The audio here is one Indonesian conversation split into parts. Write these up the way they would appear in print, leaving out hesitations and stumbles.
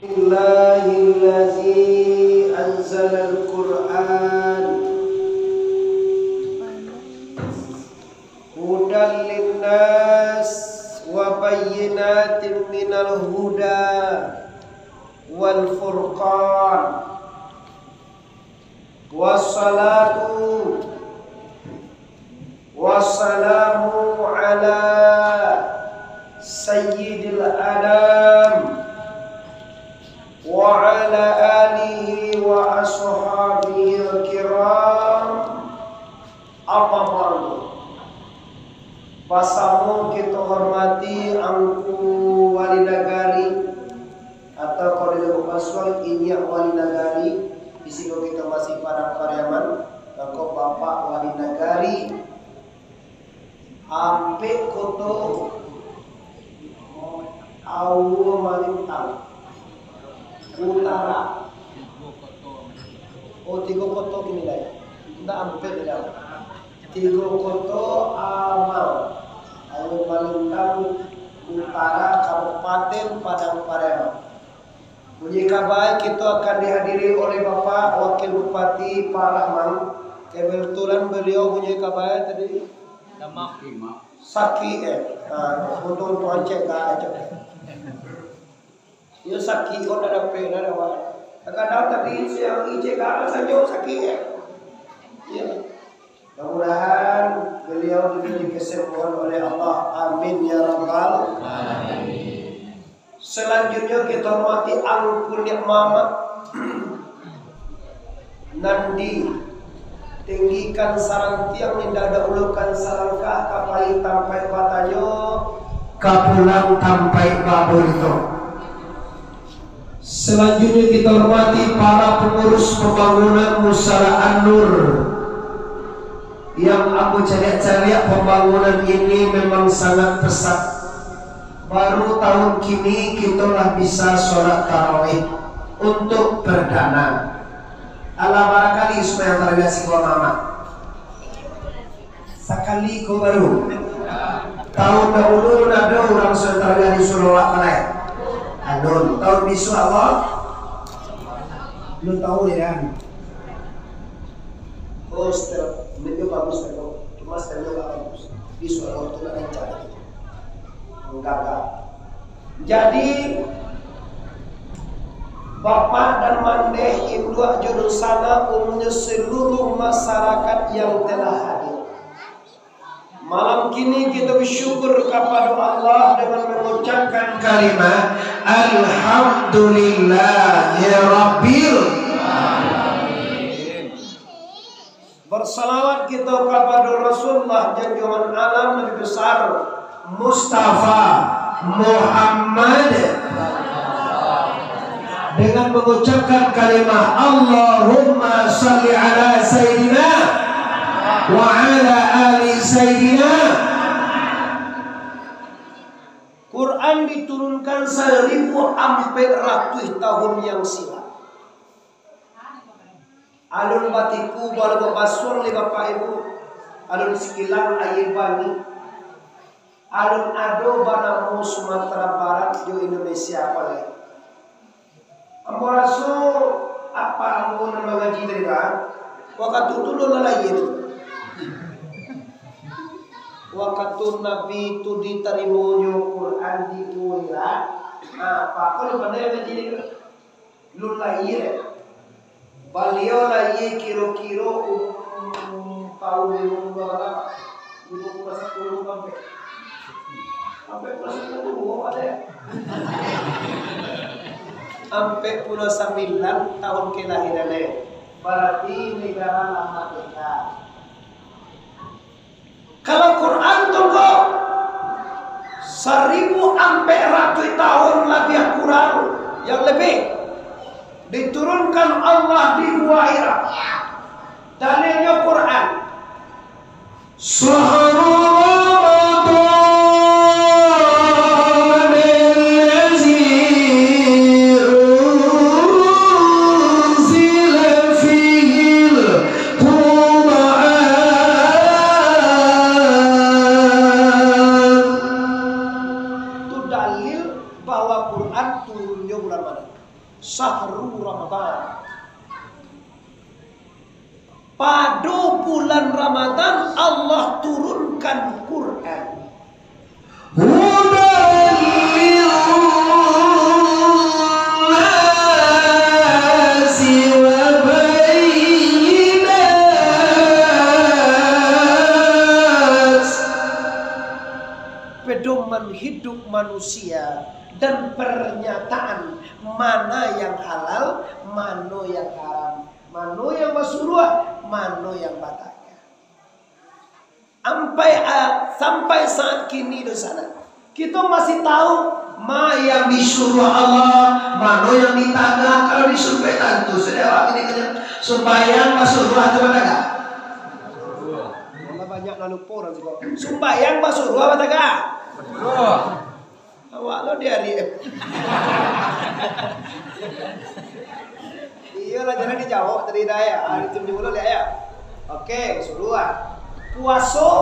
Allahillazi anzalal Qur'an hudan linnas wa bayyinatin minal huda wal furqan wassalatu wassalamu ala sayyidil adam wa ala alihi wa ashabihi kiram. Apa malu pasamu kita hormati angku wali nagari atau kalau paswal ini wali nagari bisiko kita masih pada Pariaman angko bapak wali nagari ampe koto awu malintang utara. Oh, tiga koto kini lah. Kita ambil tidak. Tiga koto amal. Ayo malintang utara Kabupaten Padang Pariaman. Bunyi kabar kita akan dihadiri oleh Bapak Wakil Bupati Parahman. Kebetulan beliau punya kabar tadi. Saki untuk cek aja. Dia sakit kau ada pernah ada apa? Kadang tadi siang ije kalau saja sakit ya. Mudah-mudahan beliau diberi kesembuhan oleh Allah. Amin ya rabbal alamin. Selanjutnya kita hormati angkun yang mama Nandi tinggikan sarang tiang nindak dahulukan sarangkah kapai tampai batayo kapulang tampai babur itu. Selanjutnya kita hormati para pengurus pembangunan Musala An-Nur yang aku cari-cari pembangunan ini memang sangat pesat. Baru tahun kini kita lah bisa sholat tarawih untuk perdana. Allah barakali supaya terbiasa kau mama. Sekali kau baru. Tahun dahulu ada orang sholat tarawih di Surabaya Malaya. Adon, tahun bisu Allah lu tahu ya. Oh, setelah itu bagus terus, cuma setelah itu bagus. Bisu Allah itu akan cari. Enggak. Jadi Bapak dan Mandeh Indua Jurusana umumnya seluruh masyarakat yang telah hadir. Malam kini kita bersyukur kepada Allah dengan mengucapkan kalimat Alhamdulillahi Rabbil Alamin. Bersalawat kita kepada Rasulullah junjungan alam Nabi besar Mustafa Muhammad dengan mengucapkan kalimat Allahumma salli ala Sayyidina wa ala ali Sayyidina. Quran diturunkan 1400 tahun yang silam. Alun batiku baru bapasur li bapak ibu. Alun sekilang air bani. Alun ado banamu Sumatera Barat jo Indonesia pale. Amoraso apa ambo mengaji dari kan? Waktu itu lo lalayin. Waktu Nabi itu diterima Quran di Uira, apa kalau benar menjadi lulair, beliau lagi kiro-kiro tahun 2000 sampai plus 10 ada ya? Sampai plus 9 tahun kelahirannya, berarti negara lama kita. Kalau Quran tunggu 1400 tahun lebih kurang yang lebih diturunkan Allah di Gua Hira. Dalilnya Quran. Syahrul Ramadan. Pada bulan Ramadan Allah turunkan Quran. Pedoman hidup manusia dan pernyataan mana yang halal, mana yang haram, mana yang masruh, mana yang batal. Sampai saat kini di sana kita masih tahu mana yang disuruh Allah, mana yang ditagih. Kalau disuruh tentu sudah waktu ini sembahyang masuk atau bataga. Malah banyak lalu orang sih kok. Sembahyang masuk apa bataga? Awak lo dia iya lah jangan dijawab tadi dah ya. Hari itu dulu ya. Oke, suruhan. Puaso.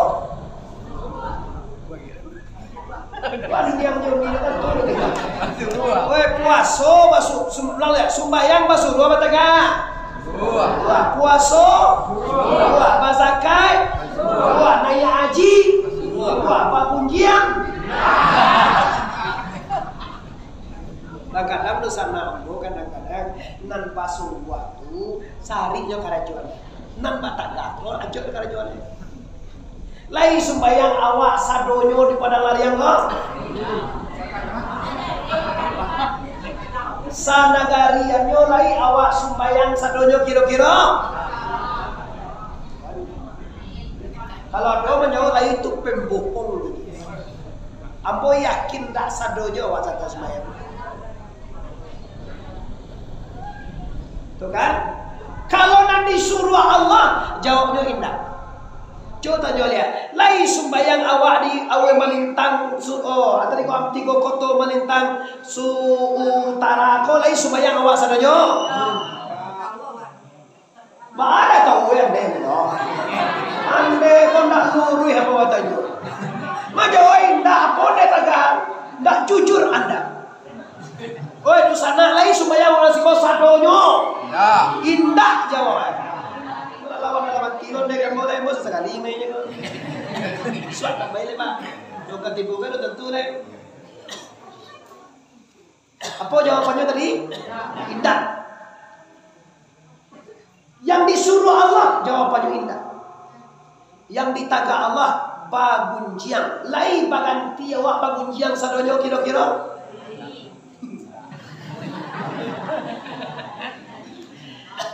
Wah, dia menjadi puaso masuk sembahyang masuk dua bataga. Puaso. Bazakai. Naya haji. Pakunjian. Kadang-kadang dosa nambo, kadang-kadang nan pasung waktu sarinya karajuan. Nan bataga tol aja karajuan. Lai sembayang awak sadonyo di padang lariang kok. Sanagarianyo lai awak sembayang sadonyo kira-kira. Kalau ada menjauh lai itu pembohong. Ambo yakin tak sadonyo awak satu sembayang. Tuh kan? Kalau nanti suruh Allah jawabnya indah. Coba tanya lihat, lai sembayang awak di awe melintang tadi ko am tigo koto melintang su utara ko lai sembayang awak sadanyo. Ba ada tahu yang deh no. Ande kon dak lurui apa watanyo. Majawain dak pone tagan, dak jujur Anda. Oi di sana lai sembayang orang siko sadonyo. Indah jawaban. Lawan kilo deh mulai bos sekali ini aja. Suat tak baik pak. Jauh ketipu kan tentu deh. Apa jawabannya tadi? Indah. Yang disuruh Allah jawabannya indah. Yang ditagih Allah bagunjiang. Lai baganti awak bagunjiang sadonyo kira-kira.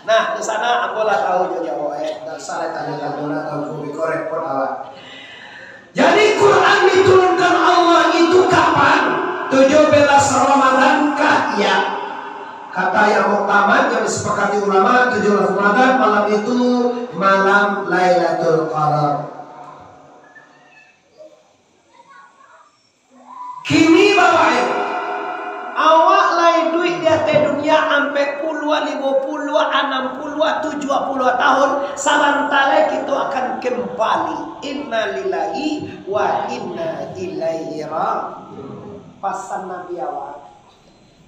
Nah, di sana aku lah tahu jauh dan saya tanyakan dulu tahu korek pun awak. Jadi Quran diturunkan Allah itu kapan? 17 Ramadan kah? Ya. Kata yang utama yang disepakati ulama 17 Ramadan malam itu malam Lailatul Qadar. Kini Bapak Ibu, awak lai duit di atas dunia sampai puluhan, 50, 60, 70 tahun samantala kita akan kembali. Inna lillahi wa inna ilaihi raji'un. Pasan Nabi awak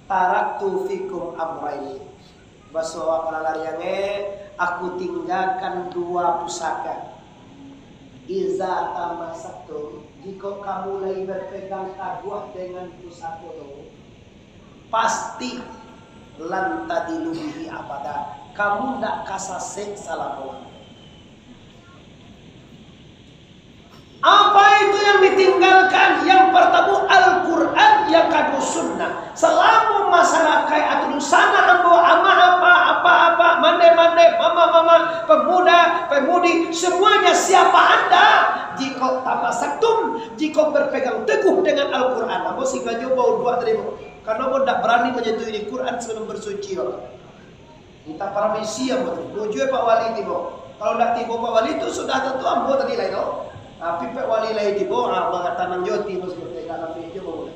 taraktu fikum amraini. Bahasa penalariannya aku tinggalkan dua pusaka. Iza tamasaktum, jika kamu lagi berpegang teguh dengan pusaka itu, pasti lantadilubihi abada. Kamu tidak kasasek salah orang. Apa itu yang ditinggalkan? Yang pertama Al-Quran, yang kedua Sunnah. Selama masyarakat atau sana ambo ama apa mande mama pemuda pemudi semuanya siapa anda? Jika tamasaktum, jika berpegang teguh dengan Al-Quran, ambo sehingga jauh dua dari karena ambo tidak berani menyentuh ini Quran sebelum bersuci. Kita para Malaysia bojo Pak Wali tibo. Kalau dah tibo Pak Wali itu sudah tentu ambo tadi lah itu. Tapi Pak Wali lah tibo, abang tanam joti mesti dalam video boleh.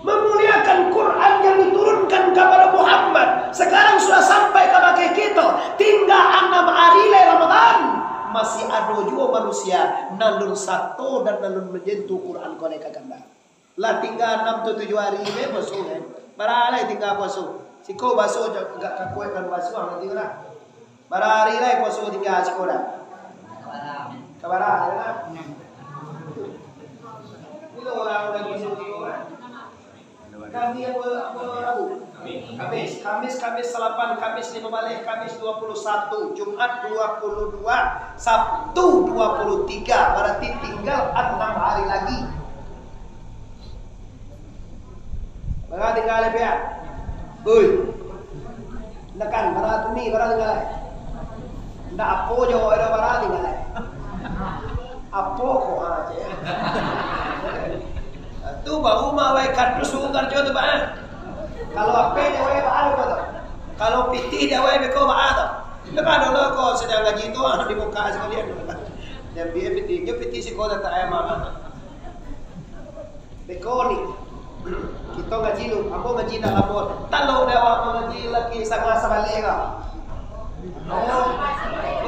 Memuliakan Quran yang diturunkan kepada Muhammad. Sekarang sudah sampai ke kita. Tinggal 6 hari Ramadan. Masih ada juga manusia nalun satu dan nalun menyentuh Quran koleka ganda. Lah tinggal 6 atau 7 hari ini masuk. Baralai tinggal poso. Siko baso gak kakue kan baso nanti kena. Barari lai poso tinggal siko dah. Kabara ya. Ini orang poso siko kan. Kami apa Rabu? Kamis 8, Kamis 5 balik, Kamis 21, Jumat 22, Sabtu 23. Berarti tinggal 6 hari lagi. Berapa tinggal lebih ya? Ui, nekan berapa ni berapa tinggal? Ndak apa jo ada berapa tinggal? Apa kok aja? Tu baru mau ikan terus kerja tu bah. Kalau apa dia wae baru tu. Kalau piti dia wae beko baru. Lepas dulu kau sedang ngaji tu di muka sekalian. Dia biar piti si kau tak ayam mana. Beko ni. Kita ngaji lu, aku ngaji dah lapor. Talau dia awak ngaji laki sangat sabalik kau.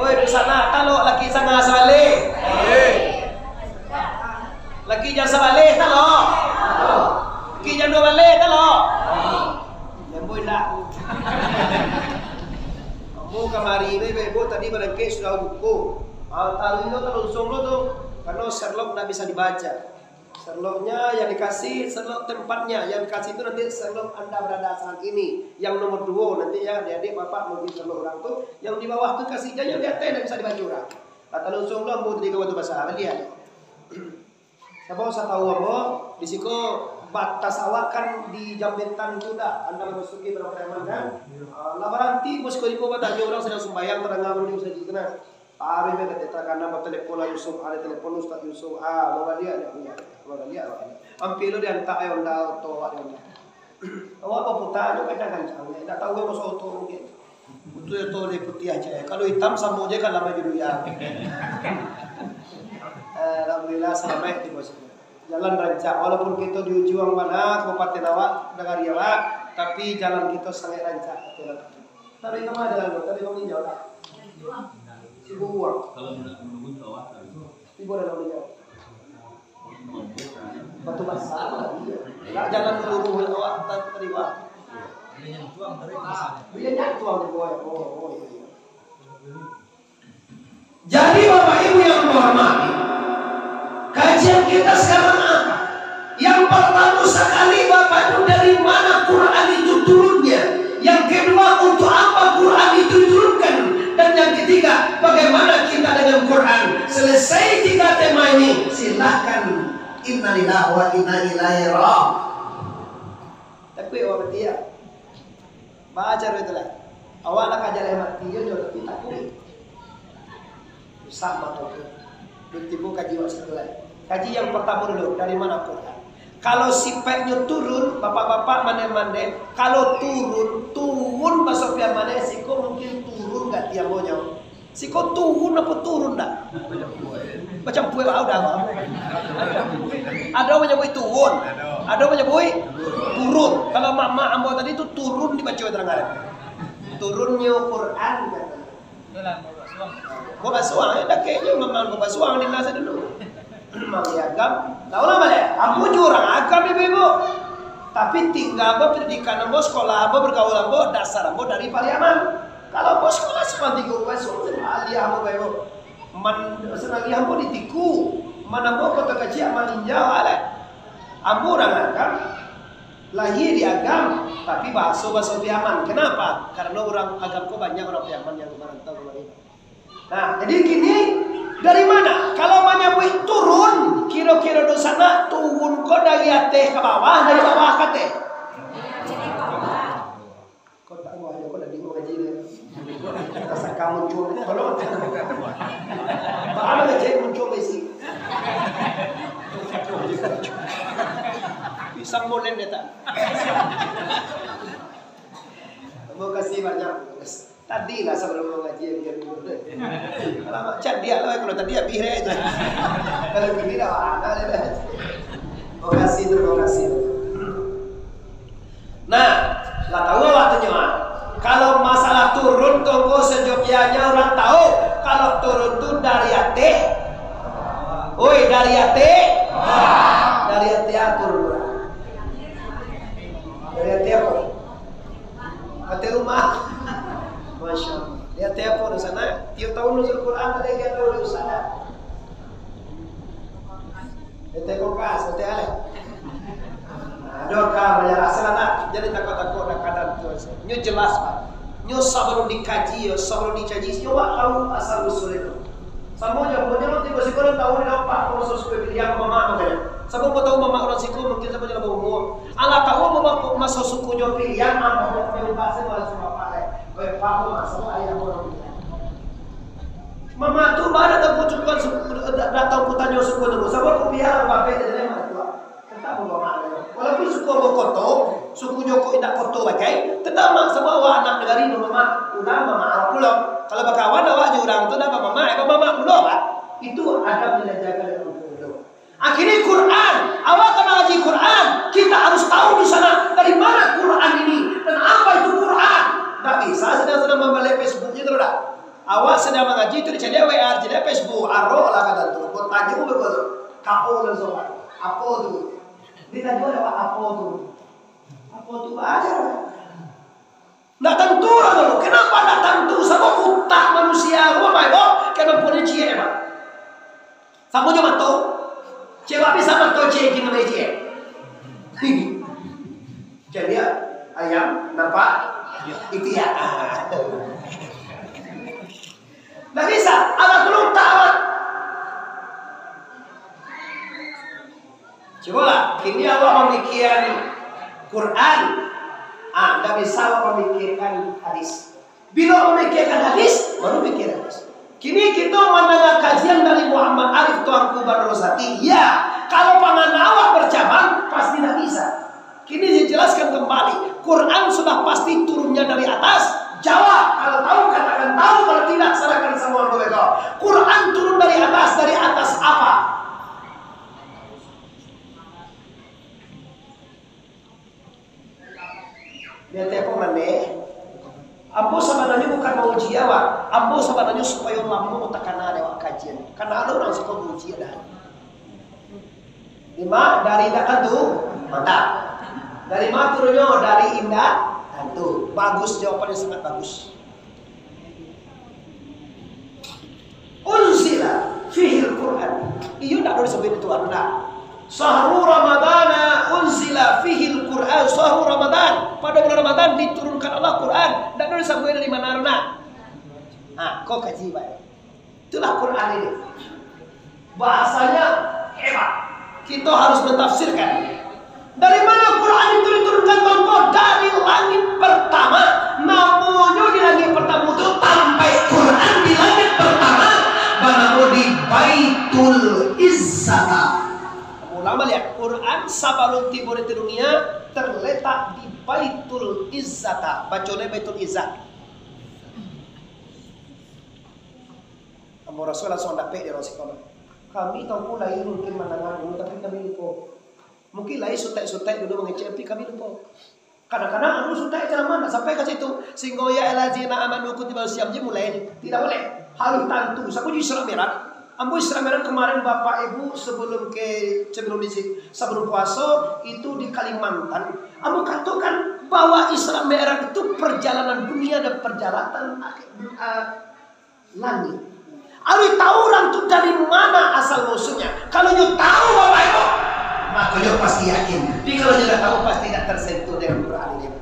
Oi di sana talau laki sangat sabalik. Laki jangan sabalik talau. Laki jangan dua balik talau. Jamboi nak. Kamu kemari ni bebo tadi berangkat sudah buku. Tahu itu terusung lo tu, karena Sherlock tak bisa dibaca. Sherlocknya yang dikasih Sherlock tempatnya, yang dikasih itu nanti Sherlock Anda berada saat ini. Yang nomor 2 nanti ya adik bapak mungkin Sherlock orang tu, yang di bawah tu kasihnya yang di atas tidak bisa dibaca orang. Kata langsung lo ambil tiga waktu bahasa dia. Siapa usah tahu apa? Di situ batas awak kan di jambetan tu dah. Anda memasuki berapa preman kan? Labaranti bos kau ibu batanya orang sedang sembahyang terangga belum bisa dikenal. Hari ini kita karena bertelepon Yusuf, ada telepon Ustaz Yusuf. Bawa dia ada punya. Ampilo dia tak ayo ndak auto ada. Awak apa putar juga kencang. Tak tahu bos auto mungkin. Betul itu dia putih aja. Kalau hitam sama aja kan lama judul ya. Alhamdulillah sampai di bos. Jalan rancak walaupun kita di ujung mana Kabupaten awak negara awak, tapi jalan kita sangat rancak. Tadi kemana jalan? Tadi kau ninjau tak? Sibuang. Kalau menunggu awak tadi. Ibu ada ninjau. Batu basah. Nak jalan meluruh awak tadi wah. Dia tuang tadi. Dia nyatuang di bawah. Oh iya. Jadi Bapak Ibu yang menghormati, kajian kita sekarang apa? Yang pertama sekali Bapak Ibu, dari mana Quran itu turunnya? Yang kedua, untuk apa Quran itu diturunkan? Dan yang ketiga, bagaimana kita dengan Quran? Selesai 3 tema ini, silakan. Innalillahi wa inna ilaihi raji'un. Tapi awak dia baca itu lah. Awak nak kajian mati je tapi tak boleh. Sama tu. Tiba kaji waktu lain. Kaji yang pertama dulu, dari mana Quran? Kalau sifatnya turun, bapak-bapak mande-mande, kalau turun masuk pihak mana? Siko mungkin turun gak tiap monyong. Siko turun apa turun dah? Macam kue dah. Ada menyebut turun, ada menyebut turun. Kalau mak ambo tadi itu turun dibaca terang-terang. Turunnya Quran kan. Bawa suang, dah kayaknya memang bawa suang di nasi dulu. Memang agam, tahu lah malah. Ambo jurang agam ibu. Tapi tinggal ambo pendidikan ambo, sekolah ambo, bergaul ambo, dasar ambo dari Pariaman. Kalau ambo sekolah sepanti gue suang sekali ambo ibu. Man senang ambo ditiku, mana ambo kota kecil malinjau ala. Ambo orang agam, lahir di agam, tapi bahasa Pariaman. Kenapa? Karena orang agamku banyak orang Pariaman yang merantau kemari. Nah, jadi gini, dari mana? Kalau menyebut turun, kira-kira di sana turun kok dari atas ke bawah, dari bawah ke atas. Kau tak mau aja, kau dah bingung aja ni. Rasa kamu muncul, kalau mana aja muncul Messi. Pisang molen dia tak. Terima kasih banyak. Tadi lah sebelum mengaji yang dulu. Kalau macam dia lah, kalau tadi habis aja. Kalau begini dah ada dah. Terima kasih. Nah, lah tahu waktunya. Kalau masalah turun, tunggu sejogianya orang tahu. Kalau turun tu dari hati. Oi, dari hati. Dari hati atur. Dari hati Mati rumah. Masya Allah. Dia telepon di sana. Tiap tahun nuzul Quran ada yang tahu di sana. Dia kulkas, nanti ada. Doa banyak sana. Jadi takut-takut nak kadang tu. Nyu jelas Pak. Nyu sebelum dikaji, nyu tahu asal usul itu. Sama aja, mungkin lo tiba sekolah tahu ni apa kalau sesuatu pilihan mama makanya. Sama mau tahu mama orang siku mungkin sama jalan umur. Anak tahu mama masuk sukunya pilihan apa mau pilih bahasa malah cuma pakai. Kau faham masalah ayah orang pilihan. Mama tu mana datang putanya suku dulu. Sama kau biar apa beda dengan mama tua. Tetap mama ada. Walaupun suku mau koto, suku Joko tidak koto bagai. Tetap mak semua awak anak negari mama udah mama Arab pulau. Kalau bakawan awak jurang tu dah mama pulau Pak. Itu adab yang dijaga oleh Allah. Akhirnya Quran, awak kena ngaji Quran, kita harus tahu di sana dari mana Quran ini dan apa itu Quran. Tak bisa sedang membalik Facebooknya terus dah. Awak sedang mengaji itu dicari WA, jadi Facebook, arroh lah kata tu. Kau tanya betul, kau langsung apa tu? Ditanya awak apa tu? Apa tu aja. Nggak tentu dulu. Kenapa nggak tentu? Sama utak manusia. Apa itu? Kenapa punya cie Pak? Sama cuma tu. Cewek bisa mantu cie gimana cie? Jadi ayam nampak itu ya. Nggak bisa. Ada perlu tahu. Coba lah. Kini awak memikirkan Quran. Anda bisa memikirkan hadis. Bila memikirkan hadis, baru mikir hadis. Kini kita mendengar kajian dari Muhammad Arif Tuanku Badrosati. Ya, kalau pangan awak bercabang, pasti tidak bisa. Kini dijelaskan kembali. Quran sudah pasti turunnya dari atas. Jawab. Kalau tahu, katakan tahu. Kalau tidak, serahkan semua mereka. Quran turun dari atas apa? Dia tepo mana? Ambo sebenarnya bukan mau uji awak. Ambo sebenarnya supaya lampu tekan ada awak kajian. Karena ada orang suka uji ada. Lima dari indah tu mantap. Dari maturnya dari indah tu bagus, jawabannya sangat bagus. Unzila fihil Quran. Iyo tak boleh sebut itu anda. Sahru Ramadana unzila fihil Quran. Sahru Ramadan, pada bulan Ramadan diturunkan Allah Quran. Dan dari sampai dari mana rena? Kau kaji baik. Itulah Quran ini. Bahasanya hebat. Kita harus mentafsirkan. Dari mana Quran itu diturunkan tuan-tuan? Dari langit pertama. Namanya di langit pertama itu sampai Quran di langit pertama. Banamu di Baitul Izzah. Ulama lihat Quran sebelum tiba di dunia terletak di Baitul Izzata. Bacanya Baitul Izzat. Kamu Rasul langsung dapat di Rasul. Kami tahu mulai mungkin mendengar dulu tapi kami lupa. Mungkin lain sutai dulu mengecek tapi kami lupa. Kadang-kadang anu sutai ceramah tak sampai ke situ. Sehingga ya elazina amanu kutiba siyamji mulai tidak boleh. Harus tentu. Saku di Isra Mi'raj. Ambo Isra Mi'raj kemarin Bapak Ibu sebelum puasa itu di Kalimantan. Ambo katakan bahwa Isra Mi'raj itu perjalanan dunia dan perjalanan langit. Alu tahu orang itu dari mana asal musuhnya. Kalau you tahu Bapak Ibu, maka you pasti yakin. Tapi kalau you tidak tahu pasti tidak tersentuh dengan Quran ini.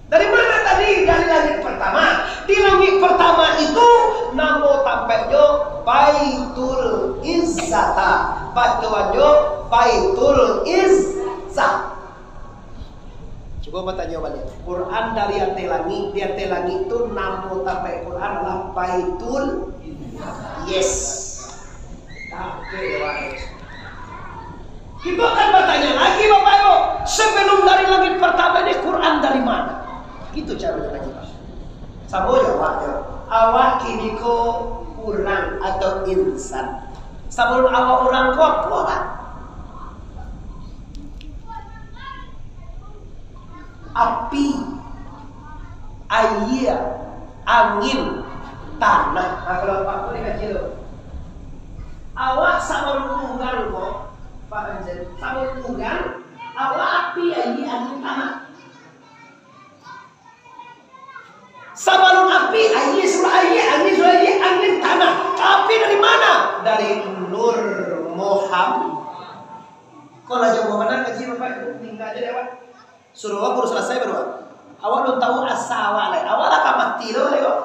Dari mana tadi? Dari langit pertama. Di langit pertama itu namo tampaknya Baitul Izzata. Batuannya Baitul Izzah. Coba bertanya balik. Quran dari atas langit, di atas langit itu namo tampak Quran adalah Baitul Yes. Kita akan bertanya lagi Bapak Ibu, sebelum dari langit pertama ini Quran dari mana? Itu caranya lagi Pak. Sama jawabnya. Awak kini ko orang atau insan. Sebelum awak orang ko apa? Api, air, angin, tanah. Kalau Pak boleh kecil. Awak sama tunggal kok, Pak Anjen. Sama tunggal, awak api, air, angin, tanah. Wali Nur Muhammad. Kalau jauh mana kaji Bapak Ibu tinggal aja lewat. Suruh baru selesai baru. Awak belum tahu asal awak lah mati loh lewat.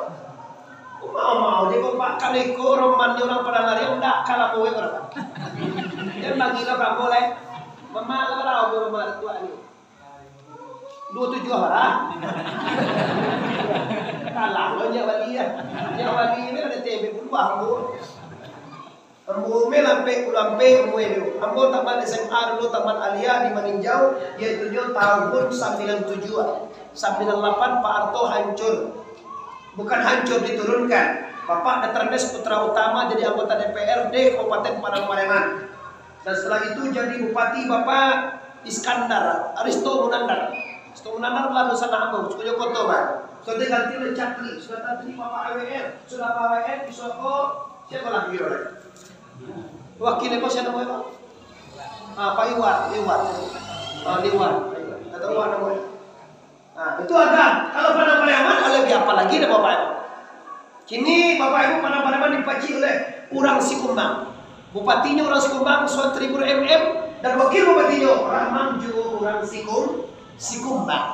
Mau dia Bapak kali ko roman orang pada lari enggak kalah kowe berapa. Dia bagi lo kamu boleh. Mama lah kalau mama tua ni. 27 orang. Kalah lo ya wali ya. Ya wali ni ada tebe pun bahu. Ambo melampe ulampe muelo. Ambo taman SMA dulu taman Alia di Maninjau yaitu tahun 97. 98 Pak Harto hancur. Bukan hancur diturunkan. Bapak Deternes Putra Utama jadi anggota DPRD Kabupaten Padang Pariaman. Dan setelah itu jadi bupati Bapak Iskandar Aristo Munandar. Aristo Munandar lalu sana Ambo sudah koto Pak. Sudah ganti oleh Cakri, sudah ganti Bapak AWR, sudah Pak AWR Isoko siapa lagi orang? Wakilnya kok siapa namanya Pak? Pak Iwan. Atau Iwan namanya. Nah itu ada. Kalau Padang Pariaman lebih apa lagi deh Bapak Ibu? Kini Bapak Ibu Padang Pariaman dipaci oleh orang Sikumbang. Bupatinya orang Sikumbang, Suat Tribur MM, dan wakil bupatinya Rahman juga orang Sikumbang.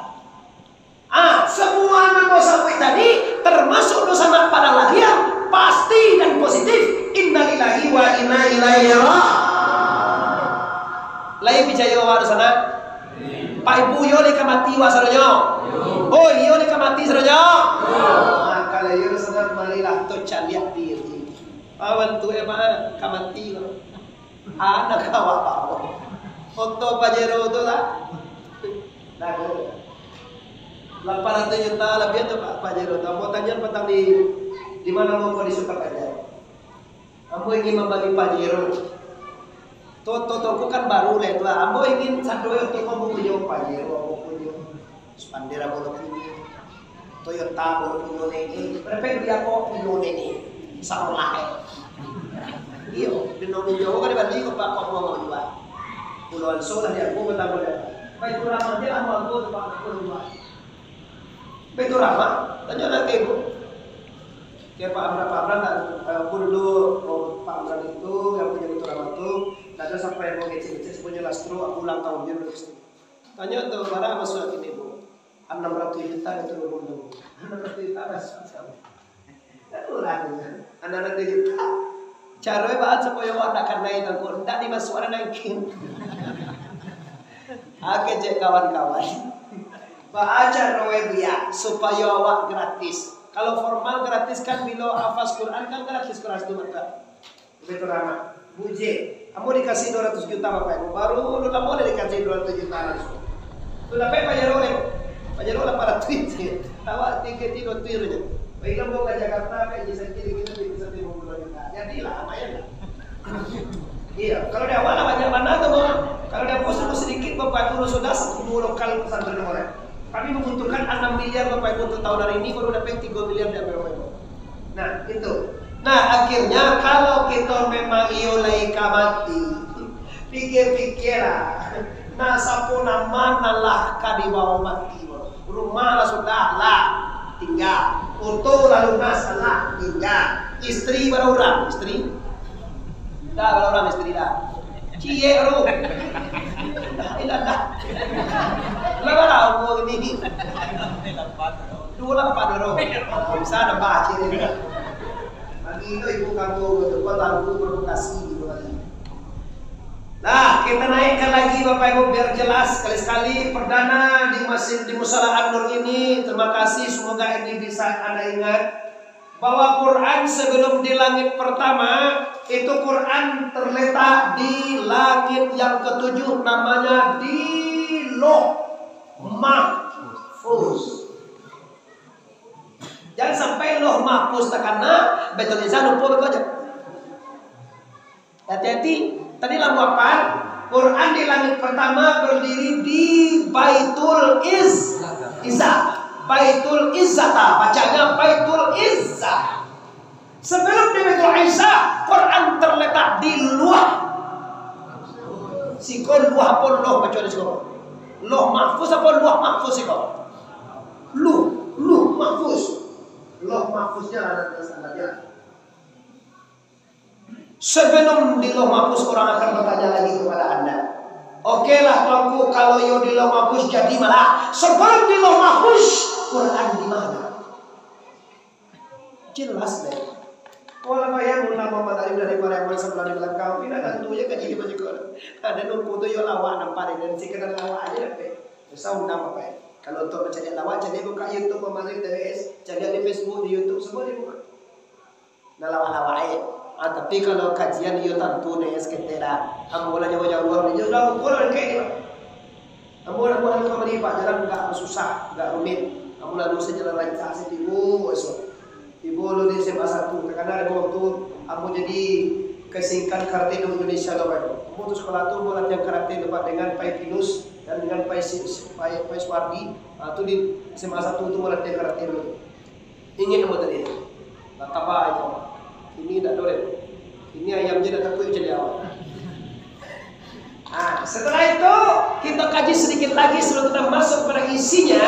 Semua nama sampai tadi termasuk dosa anak pada lahir pasti dan positif. Innalillahi wa inna ilaihi raji'un. Lain bicara wa sana. Pak Ibu yo ni kamati wa saronyo. Oh yo ni kamati saronyo. Kalau yo sana marilah to caliak diri. Awan tu ema kamati lo. Anak kawa. Foto pajero tu lah. Lagu. 800 juta lebih tu Pak Pajero. Ambo tanya petang di mana mau kau disuka aja. Ambo ingin membagi Pajero. Toto kan baru lah tu. Ambo ingin satu untuk kamu punya Pajero, ambo punya Spandera boleh punya, Toyota boleh punya ini. Berapa dia kau punya ini? Sama lah. Iyo, di nomor Jawa kan dibanding ke Pak Pak mau jual. Puluhan solah dia aku betapa dia. Baik tu ramah dia ambo tu Pak puluhan. Betul apa? Tanya lagi Ibu. Kayak Pak Amran aku dulu Pak Amran itu yang punya betul apa tuh. Ada sampai yang mau ngecek punya lastro aku ulang tahun dia dulu. Tanya tuh barang masuk ini Bu. 600 juta itu dulu. 600 juta masuk. Itu lah. 600 juta. Caranya bahan supaya wadah karena itu kok tidak dimasukkan naikin. Oke cek kawan-kawan. Baca Norwegia supaya awak gratis. Kalau formal gratis kan bila hafaz Quran kan gratis Quran itu maka. Betul ramah. Buje, kamu dikasih 200 juta Bapak Ibu. Baru lu kamu udah dikasih 200 juta langsung. Sudah Pak Jarole 800 juta. Awak tiket itu tirnya. Baik kamu ke Jakarta kayak bisa kiri kita bisa 50 juta. Jadilah lumayan lah. Iya, kalau di awal banyak mana tuh kalau dia bos sedikit Bapak Ibu sudah 10 lokal pesantren orang. Kami menguntungkan 6 miliar Bapak Ibu untuk tahun hari ini baru dapat 3 miliar dari Bapak Ibu. Nah itu. Nah akhirnya kalau kita memang iolai kamati, pikir-pikirlah. Nah sapuna mana lah kadi bawa mati. Rumah lah sudah lah tinggal. Untuk lalu nas lah tinggal. Istri baru orang, istri. Dah baru orang istri dah. Cie ru. Dah. Lama lah umur ini. 28 dulu. Bisa ada baca ini. Lagi itu ibu kamu betul lalu provokasi gitu lagi. Nah, kita naikkan lagi Bapak Ibu biar jelas sekali-sekali perdana di Musala An-Nur ini. Terima kasih, semoga ini bisa Anda ingat bahwa Quran sebelum di langit pertama itu Quran terletak di langit yang ketujuh, namanya di Lauh Mahfuz. Jangan sampai Lauh Mahfuz karena betul insan lupa begitu. Hati-hati. Tadi lagu apa? Quran di langit pertama berdiri di Baitul Izzah. Baitul Izzah, bacanya Baitul Izzah. Sebelum di Baitul Izzah, Quran terletak di luah. Sikon luah pun loh baca di sekolah. Loh mahfuz apa luah mahfuz sekolah? Luh mahfuz. Loh mahfuznya ada tulisan aja. Sebelum di Lauh Mahfuz orang akan bertanya lagi kepada Anda. Oke lah tuanku, kalau yo di Lauh Mahfuz jadi malah. Sebelum di Lauh Mahfuz, Quran di mana? Jelas deh. Walau yang ulama matahari dari Mariaman sebelah di belakang, tidak tentunya kan jadi baju Quran. Ada nunggu tu yo lawa nampak dan si kenal lawa aja deh. Sound apa ya? Kalau untuk mencari lawa, jadi buka YouTube memanggil TVS, cari di Facebook, di YouTube semua dibuka. Nah lawa-lawa aja. Tapi kalau kajian yo tentu nih seketera, ambola jauh-jauh ni jauh pulang kayak ni. Ambola bukan kau melihat jalan enggak susah, enggak rumit. Ambola lu sejalan lancar setibu esok. Ibu lu di SMA 1, karena ada waktu ambo jadi kesingkan karate di Indonesia loh kan. Ambo tu sekolah tu ambo latihan karate lepas dengan Pai Pinus dan dengan Pai Swardi. Tu di SMA 1 tu ambo latihan karate dulu. Ingin ambo tadi. Apa itu? Ini tak boleh. Ini ayamnya dah takut jadi awal. Setelah itu kita kaji sedikit lagi sebelum kita masuk pada isinya,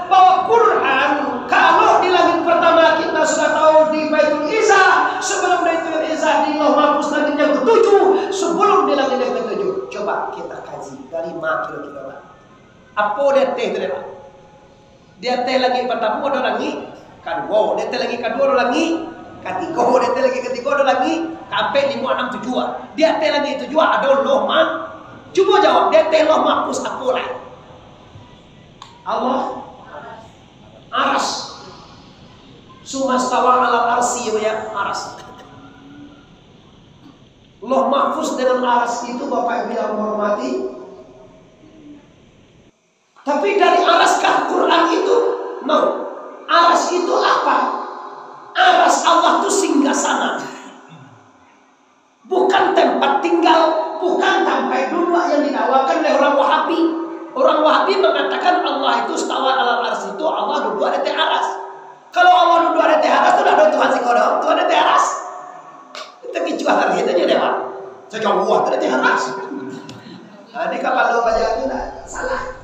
bahwa Quran kalau di langit pertama kita sudah tahu di Baitul Izzah, sebelum Baitul Izzah di Lauh Mahfuz langit yang ketujuh, sebelum di langit yang ketujuh. Coba kita kaji dari mana kita. Apa dia teh itu dia? Dia teh langit pertama ada langit kedua, dia teh langit kedua ada langit ketiga, dia teh lagi ketiga ada lagi sampai 5, 6, 7. Dia teh lagi 7 ada Lauh Mahfuz. Coba jawab, dia teh Lauh Mahfuz apa lah? Allah aras. Sumastawa ala arsi ya aras. Lauh Mahfuz dengan aras itu Bapak Ibu yang menghormati. Tapi dari araskah Quran itu? No. Aras itu apa? Aras Allah itu singgasana, bukan tempat tinggal, bukan tempat duduk yang didakwakan oleh orang Wahabi. Orang Wahabi mengatakan Allah itu stawa ala ars itu Allah duduk ada di aras. Kalau Allah duduk ada di aras itu ada Tuhan sekodok, Tuhan ada di aras. Itu kecuali hari itu aja dewa. Sejauh buat ada di aras. Ini kapal lo baca itu tidak salah.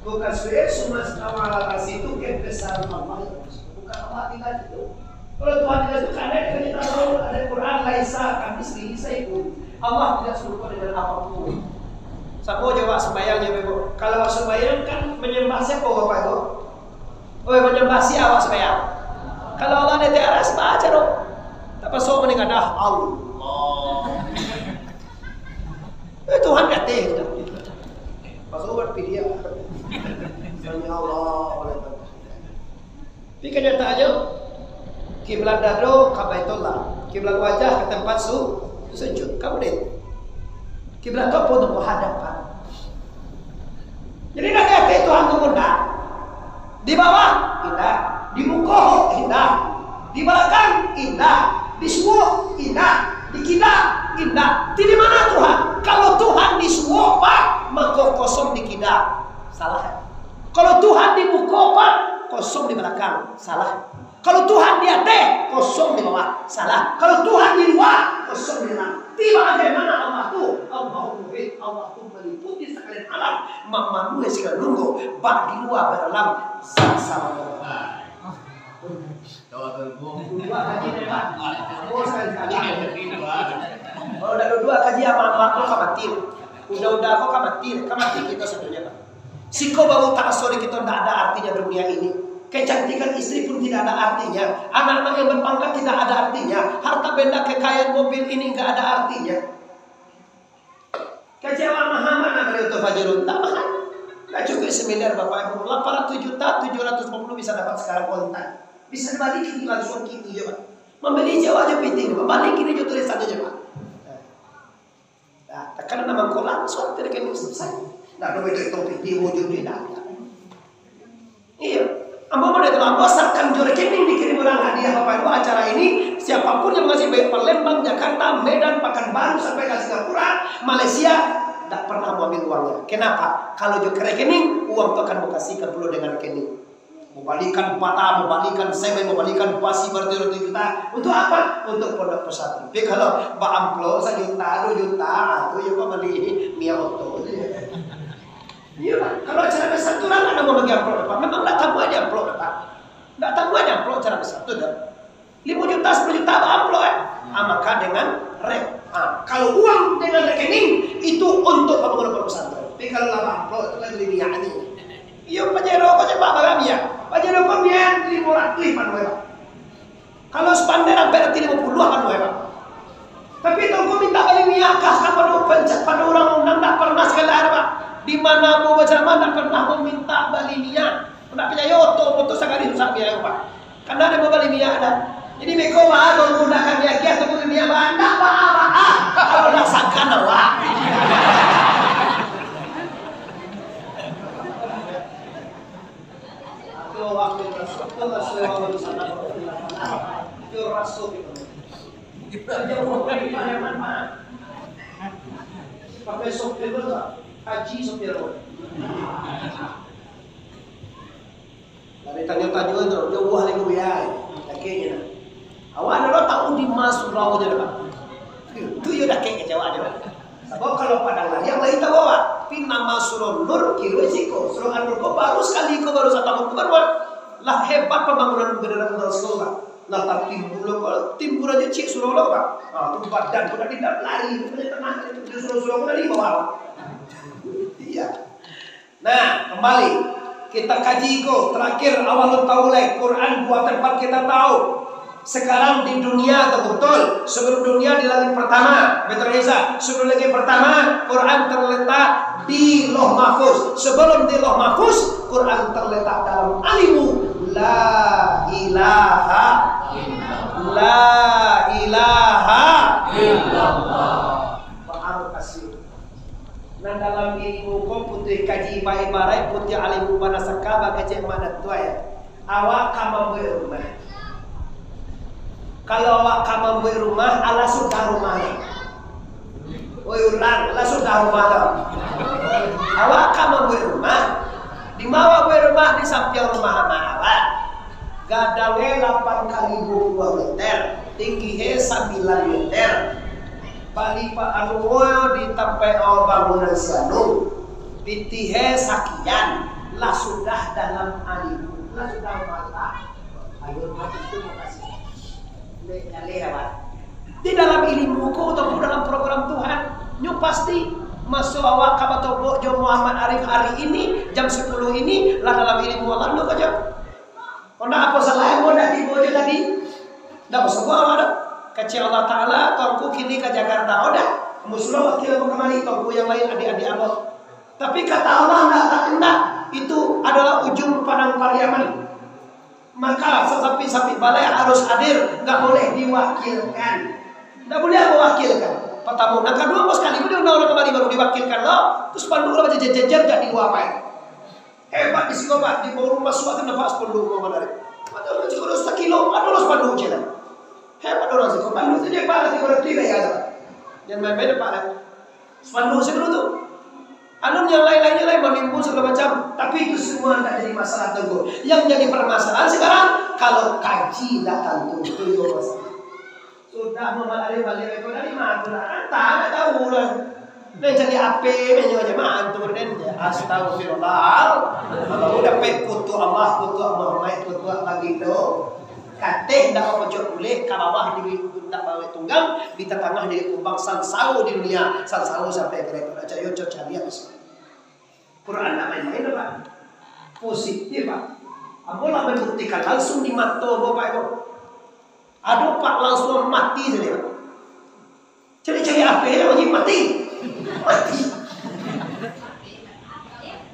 Bukan sebenarnya semua stawa ala ars itu kebesaran Allah. Allah tinggal itu. Kalau Tuhan tidak suka ada kita tahu ada Quran laisa kami sendiri saikun. Allah tidak suka dengan apapun. Siapa jawab sembahyangnya Bapak? Kalau sembahyang kan menyembah siapa Bapak itu? Oh menyembah siapa sembahyang? Kalau Allah ada di aras baca dong. Tak pasal menengadah Allah. Tuhan kata kita. Pasal berpilih. Sanya Allah oleh tapi kenyataannya kiblat dado ke Baitullah, kiblat wajah ke tempat sujud. Kamu deh. Kiblat itu pun untuk hadapan. Jadi nak kata Tuhan mengundah. Di bawah indah, di muka indah, di belakang indah, di semua indah, di kidal indah. Di mana Tuhan? Kalau Tuhan di semua Pak, maka kosong di kidal. Salah. Kalau Tuhan di muka Pak, kosong di belakang, salah. Kalau Tuhan di atas, kosong di bawah, salah. Kalau Tuhan di luar, kosong di dalam. Tiba bagaimana Allah tu? Allah muhit, Allah tu meliputi sekalian alam. Manusia segala nunggu, bak di luar beralam, sama-sama. Dua kaji depan. Kalau udah dua kaji apa kau kamatir. Udah kau kamatir kita sebenarnya Pak. Siko baru tak sore kita tidak ada artinya dunia ini. Kecantikan istri pun tidak ada artinya. Anak-anak yang berpangkat tidak ada artinya. Harta benda kekayaan mobil ini tidak ada artinya. Kecewa mahal mana dari itu Fajrun? Tak mahal. Tidak cukup semiliar Bapak Ibu. 800.750 bisa dapat sekarang kontan. Bisa dibalikin langsung kini ya Pak. Membeli jauh aja penting. Membalikin aja tulisannya aja Pak. Nah, tekan nama kau langsung tidak kena selesai. Nah, itu video wujud tidak. Iya. Ambo mau datang pasarkan jor rekening dikirim orang hadiah Bapak Ibu acara ini. Siapapun yang masih baik Palembang, Jakarta, Medan, Pekanbaru sampai ke Singapura, Malaysia, tidak pernah mau ambil uangnya. Kenapa? Kalau jor rekening, uang itu akan mau kasihkan dulu dengan rekening. Mau balikan patah, mau balikan semen, mau balikan pasi berjuta juta. Untuk apa? Untuk pondok pesantren. Tapi kalau Mbak Amplo 1 juta, 2 juta, itu ya Pak beli Mia Auto. Iya Pak, kalau acara besar itu orang ada mau bagi amplop Pak. Memang tidak tahu aja amplop Pak. Tidak tahu aja amplop acara besar itu dah. 5 juta, 10 juta amplop maka dengan kalau uang dengan rekening itu untuk pembangunan pesantren. Tapi kalau lama amplop itu kan lebih yani. Iya pajero kok coba bagam ya. Pajero kok biar 500 pan Pak. Kalau spandek sampai nanti 50 kan Pak. Tapi itu kok minta kali minyak kas apa pencet pada orang ndak pernah sekali ada Pak. Di mana mau baca mana pernah meminta bali minyak. Ndak percaya oto sekali susah minyak Pak. Karena ada bali minyak ada. Jadi beko mah kalau menggunakan minyak atau menggunakan minyak ndak apa-apa. Kalau nak sangkan Pak. Waktu Rasul kita jauh dari mana pakai sopir haji sopir dari tanya-tanya itu jauh hari kuliah akhirnya awak ada tahu di masuk laut je Pak itu ya dah kayak kecewa aja sebab kalau padang yang lain tahu Pak pin nama surah nur kiro siko surah an-nur kok baru sekali kok baru 1 tahun baru lah hebat pembangunan negara Rasulullah lah timbul aja cik surah Allah Pak tu badan sudah tidak lari punya tenang itu surah sudah di bawah iya nah kembali kita kaji kok terakhir awal taulek Quran buat tempat kita tahu sekarang di dunia betul sebelum dunia di langit pertama betul Isa sebelum langit pertama Quran terletak di Lauh Mahfuz sebelum di Lauh Mahfuz Quran terletak dalam alimu la ilaha illallah paham kasih nah dalam ilmu kau putih kaji baik-baik putih alimu mana sakaba kecek mana tua ya awak kamu berumah. Kalau awak kamu berumah, Allah sudah rumahnya. Woi orang, Allah sudah rumahnya. Awak kamu berumah, di mana berumah di samping rumah awak. Gadangnya 8 kali 2 meter, tingginya 9 meter. Bali Pak Anuwo di tempat bangunan sianu, pitihe sakian, lah sudah dalam alimu, lah sudah mata. Ayo mati itu makasih. Di dalam ilmu ku ataupun dalam program Tuhan nyu pasti masuk awak kabatobok Jo Muhammad Arif hari ini jam 10 ini lah dalam ilmu Allah lu aja. Kona apa salah mau dah tibo aja tadi. Dah masuk ada kecil Allah Taala tongku kini ke Jakarta udah muslim wakil kemari tongku yang lain adik-adik abang. Tapi kata Allah enggak itu adalah ujung padang Pariaman. Maka sapi-sapi balai harus hadir, nggak boleh diwakilkan, nggak boleh mewakilkan. Pertama, nah kedua mau sekali udah orang kembali baru diwakilkan loh, terus pandu aja jajar jadi wapai. Hebat di Sikopat di bawah rumah suatu nafas pandu mau menarik. Ada orang Sikopat 1 kilo, ada orang pandu jalan. Hebat orang Sikopat, itu dia pada Sikopat tiga ya ada. Jangan main-main pada pandu sebelum tu. Anu yang lain-lainnya lain menimbul segala macam, tapi itu semua tidak jadi masalah teguh. Yang jadi permasalahan sekarang kalau kaji datang itu masalah. Sudah memalari balik itu dari mana? Tak tahu lah. Nih jadi apa? Menyo aja mantu dan astagfirullah. Kalau udah pekutu Allah, Muhammad, kutu begitu. Kateh ndak pojok boleh ka bawah di ndak bawa tunggang di tengah dari kumbang sansau di dunia sansau sampai mereka aja yo cari apa sih Quran nak main-main Pak positif Pak amolah membuktikan langsung di mata Bapak Ibu aduh Pak langsung mati saja Pak cari apa ya wajib mati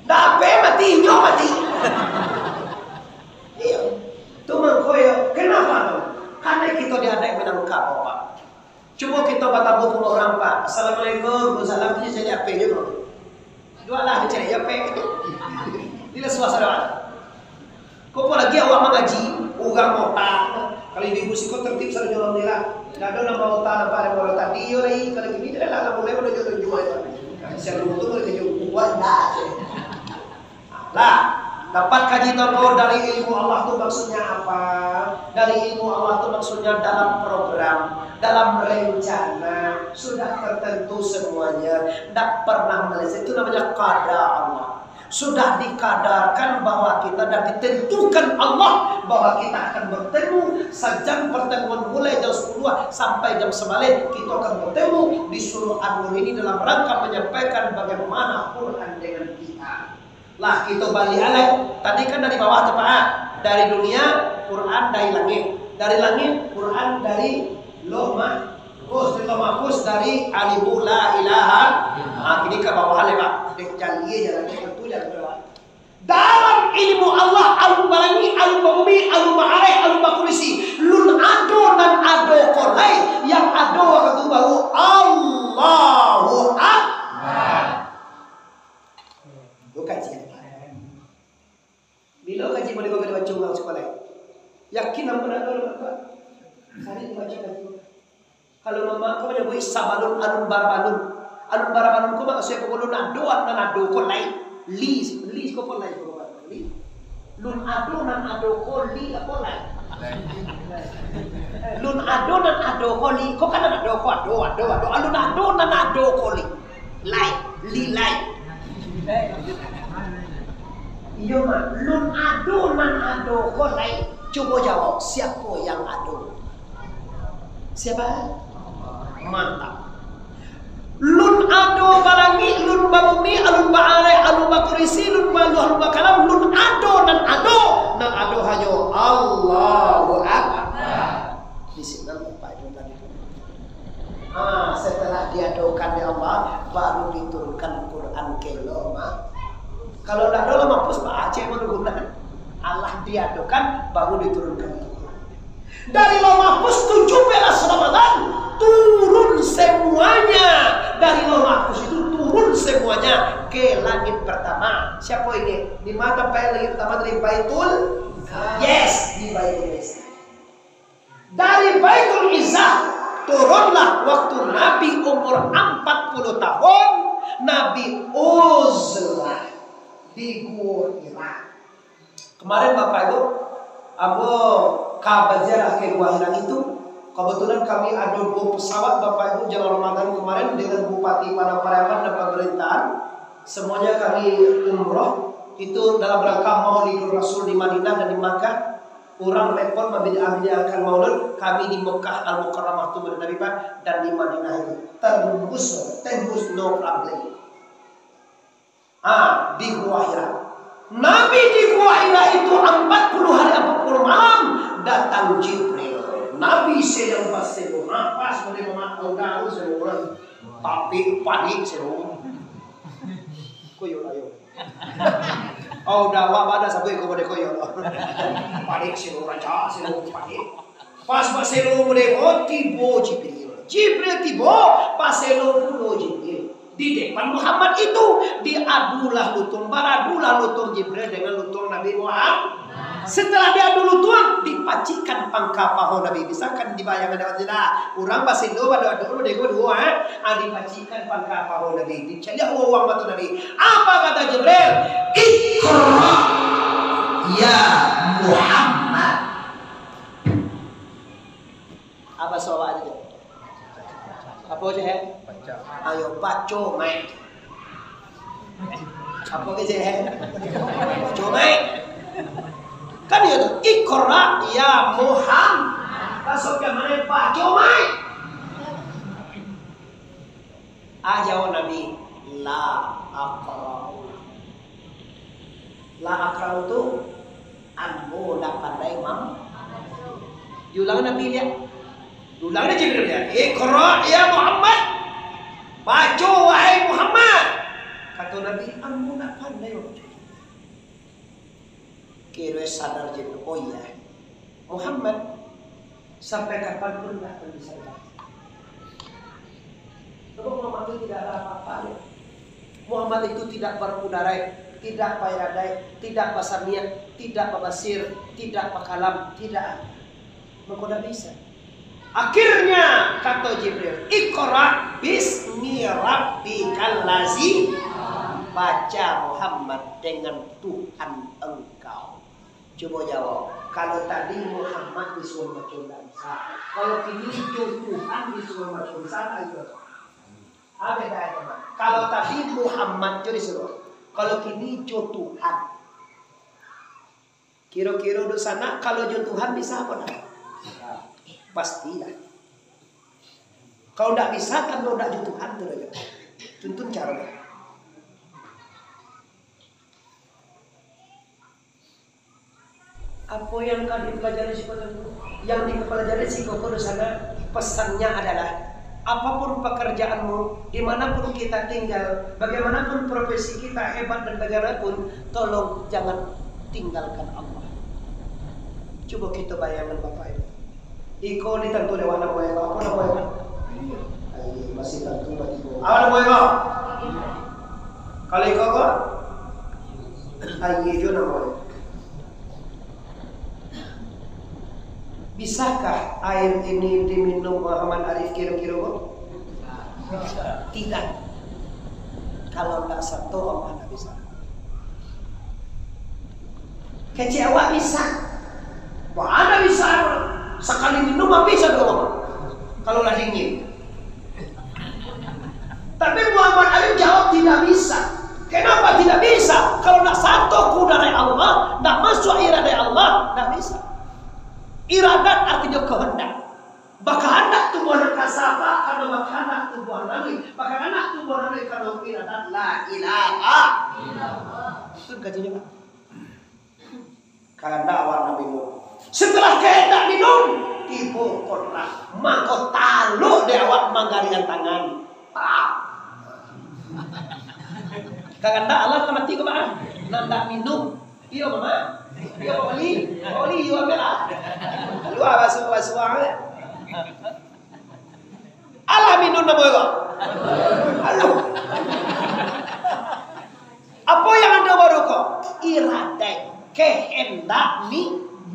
dah apa mati nyo mati iya itu mengkoyo kenapa tuh? Karena kita diadai menangkap Pak. Coba kita bertamu ke orang Pak. Assalamualaikum, salam dia jadi apa juga. Dua lah dia cari apa? Ini suasana. Kau lagi awak mengaji, ugang otak. Kalau ibu sikot tertib sareng jalan dela. Dado nama otak apa ada orang tadi yo lagi kalau gini tidak lah mulai udah jual jual. Saya lu tuh boleh jual buat dah. Lah dapat kaji tahu dari ilmu Allah itu maksudnya apa? Dari ilmu Allah itu maksudnya dalam program, dalam rencana sudah tertentu semuanya. Tidak pernah meleset itu namanya qada Allah. Sudah dikadarkan bahwa kita dan ditentukan Allah bahwa kita akan bertemu sejam pertemuan mulai jam 10 sampai jam 9 kita akan bertemu di Surau An-Nur ini dalam rangka menyampaikan bagaimana Quran dengan kita. Lah kita balik alai. Tadi kan dari bawah tepat. Dari dunia Quran dari langit. Dari langit Quran dari Lauh Mahfuz. Dari Lauh Mahfuz dari Alimu la ilaha. Ini ke bawah alai Pak. Janji jalan itu jangan berdoa. Dalam ilmu Allah alum balangi, alum bumi, alum ma'arif, alum bakurisi, lun ado dan ado kolai yang ado waktu baru Allahu Akbar. Lu kaji apa? Bila kaji boleh kau baca ulang sekolah. Yakin apa nak kalau baca? Hari baca kaji. Kalau mama kau menyebut sabalun alum barbalun. Alun baraban ko ba kasi ko lun ado at nanado ko lay lis ko po lay ko ba li lun ado nanado ko li ako lay lun ado nanado ko li ko kana nado ko ado alun ado nanado ko li lay iyo ma lun ado nanado ko lay coba jawab siapa yang ado? Siapa? Mantap. Lun ado balangi, lun babumi, alun baare, alun bakurisi, lun balu, alun bakalam, lun ado dan ado hanyo Allahu Akbar. Di sini Bapak Ibu tadi. Setelah diadokan ya Allah, baru diturunkan Quran ke loma. Kalau dah ada lama pus Pak Aceh menunggukan Allah diadokan, baru diturunkan Quran. Dari loma pus 17 Ramadan turun semuanya. Dari Lauh Mahfuz itu turun semuanya ke langit pertama. Siapa ini? Di mana langit pertama dari Baitul? Yes, di Baitul Izzah. Dari Baitul Izzah turunlah waktu Nabi umur 40 tahun. Nabi uzlah di Gua Hira. Kemarin Bapak Ibu, Abu kabajarah ke Gua Hira itu. Kebetulan kami ada 2 pesawat Bapak Ibu jalan Ramadan kemarin dengan Bupati Panapariaman dan pemerintahan. Semuanya kami umroh. Itu dalam rangka Maulidul Rasul di Madinah dan di Makkah. Orang repot membid'ahkan Maulid. Kami di Mekah Al-Mukarramah itu Nabi Pak dan di Madinah itu tembus no problem. Di Gua Hira. Nabi di Gua Hira itu 40 hari 40 malam datang Jibril. Nabi sedang berseru, pas boleh memakai daun seorang, tapi panik seorang. Koyo ayo. Oh dawa pada sampai kau boleh koyo. Panik seorang raja, seorang panik. Pas berseru boleh tibo Jibril. Jibril tibo, pas seru pulo Jibril. Di depan Muhammad itu diadulah lutung, baradulah lutung Jibril dengan lutung Nabi Muhammad. Setelah diadu lutung, dipacikan pangka paho Nabi. Bisa kan dibayangkan dapat tidak? Orang bahasa Indo pada dulu dego dua, dipacikan pangka paho Nabi. Dicari uang batu Nabi. Apa kata Jibril? Iqra ya Muhammad. Apa soalnya? Apa aja? Ayo baca mai. Apa aja? Baca mai. Kan itu Iqra ya Muhammad. Masuk ke mana baca mai. Jawab Nabi, la aqra'u. La aqra'u itu ambo dak pandai mam. Diulang Nabi dia. Diulang Jibril dia. Iqra ya Muhammad. Baca wahai Muhammad. Kata Nabi, ambo dak pandai baca. Kira sadar Jibril, oh iya, Muhammad sampai kapanpun tidak akan bisa baca. Sebab Muhammad itu tidak ada apa-apa. Muhammad itu tidak bermudarai, tidak payadai, tidak basarniat, tidak babasir, tidak bakalam, tidak. Maka bisa. Akhirnya kata Jibril, Iqra bismi rabbikal ladzi. Baca Muhammad dengan Tuhan engkau. Coba jawab. Kalau tadi Muhammad disuruh baca kalau kini Tuhan disuruh baca itu. Apa beda teman? Kalau tadi Muhammad jadi disuruh. Kalau kini jo Tuhan. Kira-kira di sana kalau jo Tuhan bisa apa dah? Pastilah. Kalau tidak bisa kan lo tidak jo Tuhan tu aja. Tuntun cara. Apa yang kau dipelajari si yang dipelajari si Koko di sana pesannya adalah apapun pekerjaanmu, dimanapun kita tinggal, bagaimanapun profesi kita hebat dan bagaimanapun, tolong jangan tinggalkan Allah. Coba kita bayangkan Bapak Ibu. Iko ditantu dewa nama Eko, apa nama Eko? Masih tantu mati Eko. Apa nama Eko? Kalau Eko kok? Ayo jo nama Eko. Bisakah air ini diminum Muhammad Arif kira-kira kok? Tidak. Kalau tidak satu Allah tidak bisa. Kecewa bisa. Mana bisa? Sekali minum apa bisa dong? Kalau lah dingin. Tapi Muhammad Arif jawab tidak bisa. Kenapa tidak bisa? Kalau tidak satu dari Allah, tidak masuk iradah Allah, tidak bisa. Iradat artinya kehendak. Bakahandak tu buah kasaba karena bakahandak tu buah nabi. Bakahandak tu buah nabi karena iradat la ilaha illallah. Itu gajinya Pak. Kehendak awal Nabi Nuh. Setelah kehendak minum, tipu kontrak. Maka talu di awak manggarian tangan. Kehendak Allah kan mati ke Pak. Nanda minum. Iya Mama. Iya Pak Wali. Pak Wali iya ambil lah. Luar basuh-basuh Allah minum nama itu. Halo. Apa yang ada baru kok? Iradah kehendak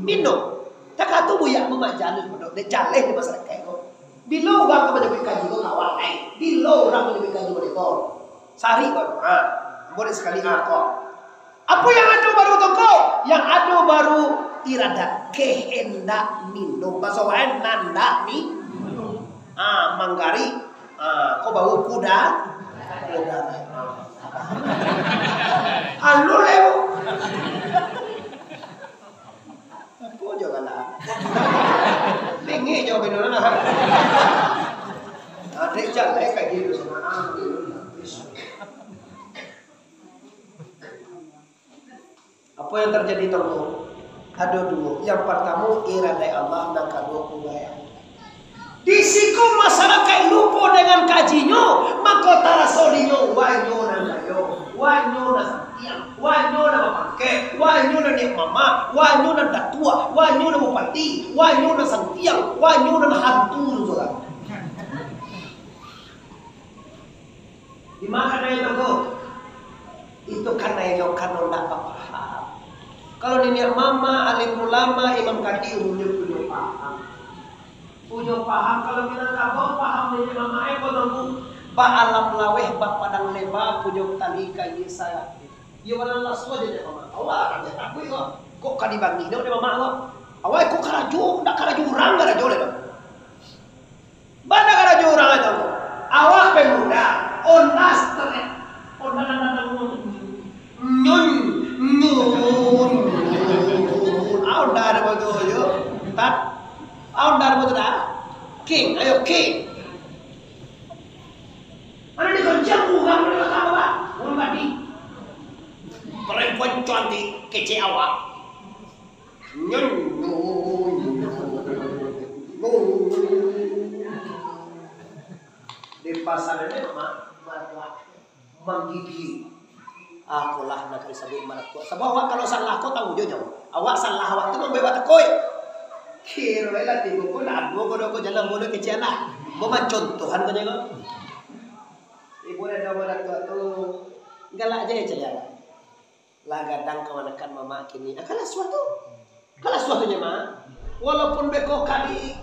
minum. Tak kata buyak memajalus bodoh. Dia jaleh di masyarakat kok. Bila orang kepada kaji kok awal naik. Bila orang kepada kaji mereka. Sari kok. Boleh sekali kok. Apa yang ada baru kok? Yang ada baru iradah kehendak minum. Bahasa lain nanda minum. Manggari. Kau bau kuda. Kuda. Anu lewo. Apa juga lah. Lingi jauh benar nah. Adik jalan kayak gitu sama. Apa yang terjadi teman? Ada dua. Yang pertama iradah Allah dan kedua kubayang. Di siku masyarakat lupa dengan kajinya, maka tarasolinya wanyo dan kayo, wanyo dan santiang, wanyo dan memakai, wanyo dan nek mama, wanyo dan datua, wanyo dan bupati, wanyo dan santiang, wanyo dan hantu juga. Di mana itu kok? Itu karena yang karena tidak paham. Kalau ini mama, alim ulama, imam kadi punya paham. Punya paham kalau kita kabau paham ini mama eko nunggu ba alam laweh ba padang leba punya tali kayi saya. Yo mana Allah semua jadi mama. Awak kan aku kok kadi bangi dah mama awak. Awak kok karaju, ndak karaju urang karaju le. Banda karaju urang aja kok. Awak pemuda, onas terek. Onas nyun. Aw dar betul yo. Tat aw dar betul dah. King, ayo king. Mana di kerja bukan mana kamu pak? Orang tadi perempuan cantik kece awak. Nyun. Di pasar ini menggigit. Aku lah nak disebut malaikat. Sebab awak kalau salah kau tahu je jauh. Awak salah awak tu membawa tekoi. Kira lah tiba pun ada dua jalan bodoh kecil nak. Mama contohan tu jangan. Ibu ada malaikat tu galak je jalan. Lah gadang kemanakan mama kini. Kalah suatunya mah. Walaupun beko kali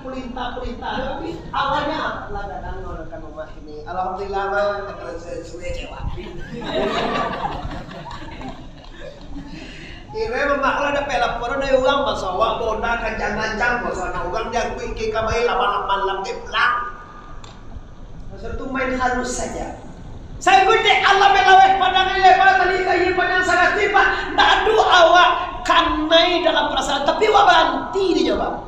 perintah tapi awalnya lah gadang kemanakan mama kini. Alhamdulillah mah kalau sesuai jawab. Ire memaklah ada pelapor ada uang masawa bonda kanjang-kanjang masawa uang yang kuingki kamai lapan-lapan lam geplak. Masa itu main halus saja. Saya gede Allah melaweh padang lebar tadi kayu padang sangat tiba. Dadu awak kanai dalam perasaan tapi wabanti dia coba.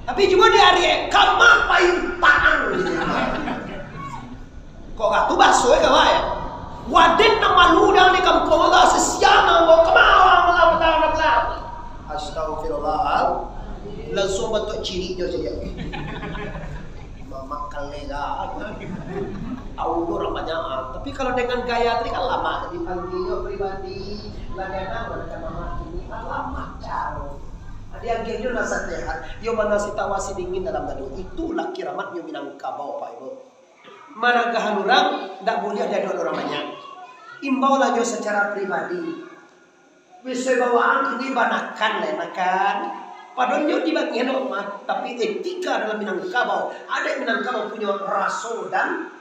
Tapi cuma di hari kamar payung taang. Kok gak tuh basuh ya kawan ya? Waden nama ludang di kampung Allah sesiana mau kemauan melawan. Astagfirullah. Langsung bentuk ciri dia saja. Mama kalega. Allah ramanya. Tapi kalau dengan gaya tadi kan lama. Jadi panggilnya pribadi. Ladana mereka mama ini kan lama caro. Ada yang gini nasa tehat. Yo mana si tawasi dingin dalam dadu. Itulah kiramat yo minang kabau Pak Ibu. Mana gahanurang tak boleh ada dua ramanya. Imbau lagi secara pribadi. Bisa bawaan ini banakan lenakan. Padahal dia di bagian umat, tapi etika dalam Minangkabau. Ada yang Minangkabau punya rasul dan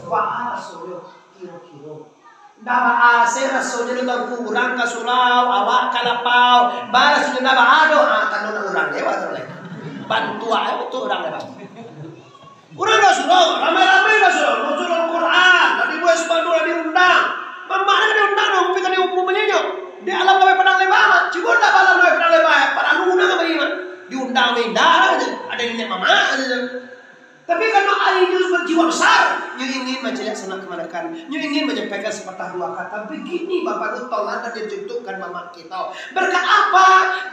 rasul kira-kira. Daba ase rasul dia tak kurang kasulau, awak kalapau, balas dia daba ado akan orang lewat oleh. Bantu aja betul orang lewat. Orang rasul, ramai-ramai rasul, rasul Al-Quran, tadi buat sepanduk diundang. Mamanya diundang dong, tapi tadi umumnya di alam kami padang lebar, cuma tak alam kami padang lebar, pada undang kami diundang minda aja, ada yang nanya mama aja. Tapi karena Aidus berjiwa besar, yang ingin menjadi sana kemanakan, yang ingin menyampaikan sepatah dua kata. Begini Bapak Ibu tolong dan ditunjukkan mama kita. Berkat apa?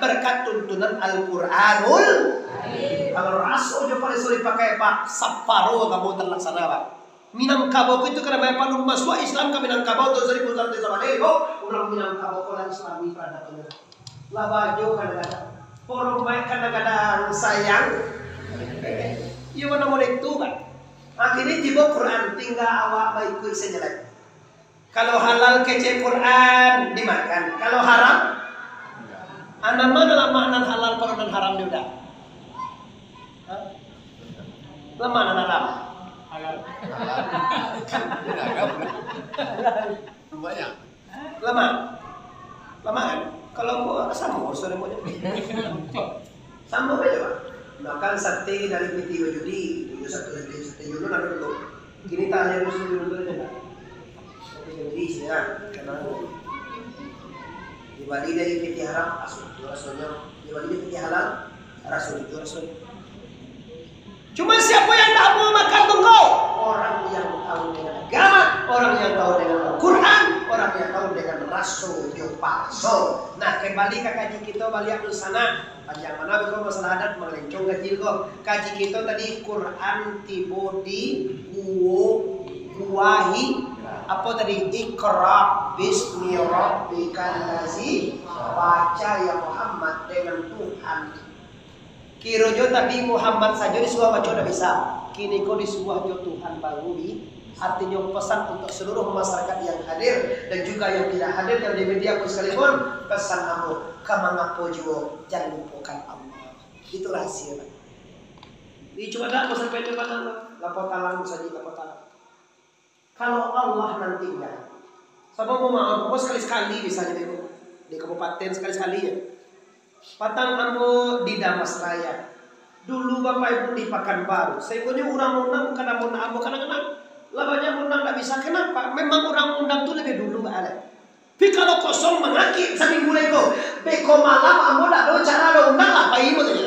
Berkat tuntunan Al-Quranul. Kalau rasul jo paling sulit pakai Pak Saparo kamu terlaksana Pak. Minangkabau itu karena banyak pandu masuk Islam ke Minangkabau tu sering pusat desa Malego, orang Minangkabau orang Islami pada benar. Labajo kadang-kadang, orang baik kadang-kadang sayang. Iya mana boleh itu kan? Akhirnya tiba Quran tinggal awak baikku isi jelek. Kalau halal kece Quran dimakan, kalau haram, anak mana lama anak halal kalau anak haram dia udah. Lama anak haram. Banyak. Lama kan? Kalau mau sama usul mau sama aja Pak. Makan sate dari piti judi, dulu satu sate judi ada dulu. Kini tanya usul dulu aja. Sate judi sih ya, karena di Bali dari piti haram asal itu rasulnya, di Bali dari piti halal rasul itu rasul. Cuma siapa yang tak mau makan tunggu? Orang yang tahu dengan agama, orang yang tahu dengan Al-Quran, orang yang tahu dengan rasul yang palsu. Nah kembali ke kaji kita balik ke sana. Panjang mana kalau masalah adat melencong kaji kok. Kaji kita tadi Quran tiba di kuwahi apa tadi Iqra bismi rabbikal ladzi, baca ya Muhammad dengan Tuhan. Kirojo tadi Muhammad saja disuruh baca udah bisa. Kini kau disuruh jo Tuhan balui. Artinya pesan untuk seluruh masyarakat yang hadir dan juga yang tidak hadir yang di media pun sekalipun, pesan kamu kamangapo jiwo jangan lupakan Allah. Itu rahasia Pak. Ini cuma dah mau sampai depan Allah. Lapor talang saja lapor talang. Kalau Allah nantinya, sama mau sekali-sekali misalnya di kabupaten sekali-sekalinya. Patang ambo di Damas Raya. Dulu Bapak Ibu di Pekanbaru. Saya punya orang undang bukan ambo ambo kadang-kadang. Labanya undang tak bisa. Kenapa? Memang orang undang tu lebih dulu ada. Tapi kalau kosong mengaki sambil mulai ko. Beko malam ambo tak ada cara lo undang lah. Pak Ibu saja.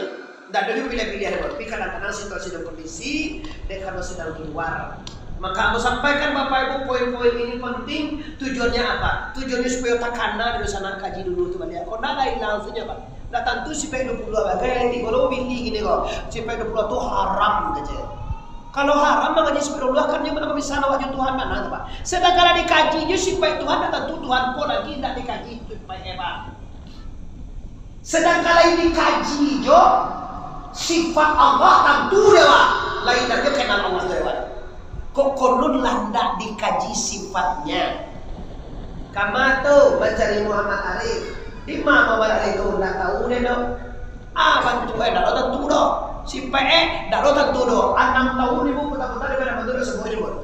Tak ada pilih-pilih ada. Tapi kadang-kadang situasi dan kondisi dan kalau sedang di luar. Maka aku sampaikan Bapak Ibu poin-poin ini penting. Tujuannya apa? Tujuannya supaya takana dari sana kaji dulu tu balik. Kau nak lain langsungnya Pak. Nah tentu si P20 bagai yang di kalau pilih gini kok. Si P20 tu haram saja. Kalau haram makanya si P20 kan dia mana bisa nawajud Tuhan mana Pak. Sedangkan dikaji je si P Tuhan tentu Tuhan pun lagi tidak dikaji itu Pak. Sedangkan lain dikaji jo sifat Allah tentu dewa. Lain dari kenal Allah dewa. Kok konun landak dikaji sifatnya. Kama tu mencari Muhammad Arif. Di mana Muhammad Arif tu nak tahu deh dong. Bantu dah tentu dong. Si PE dah tentu dong. 6 tahun ibu putar-putar di mana betul semuanya pun.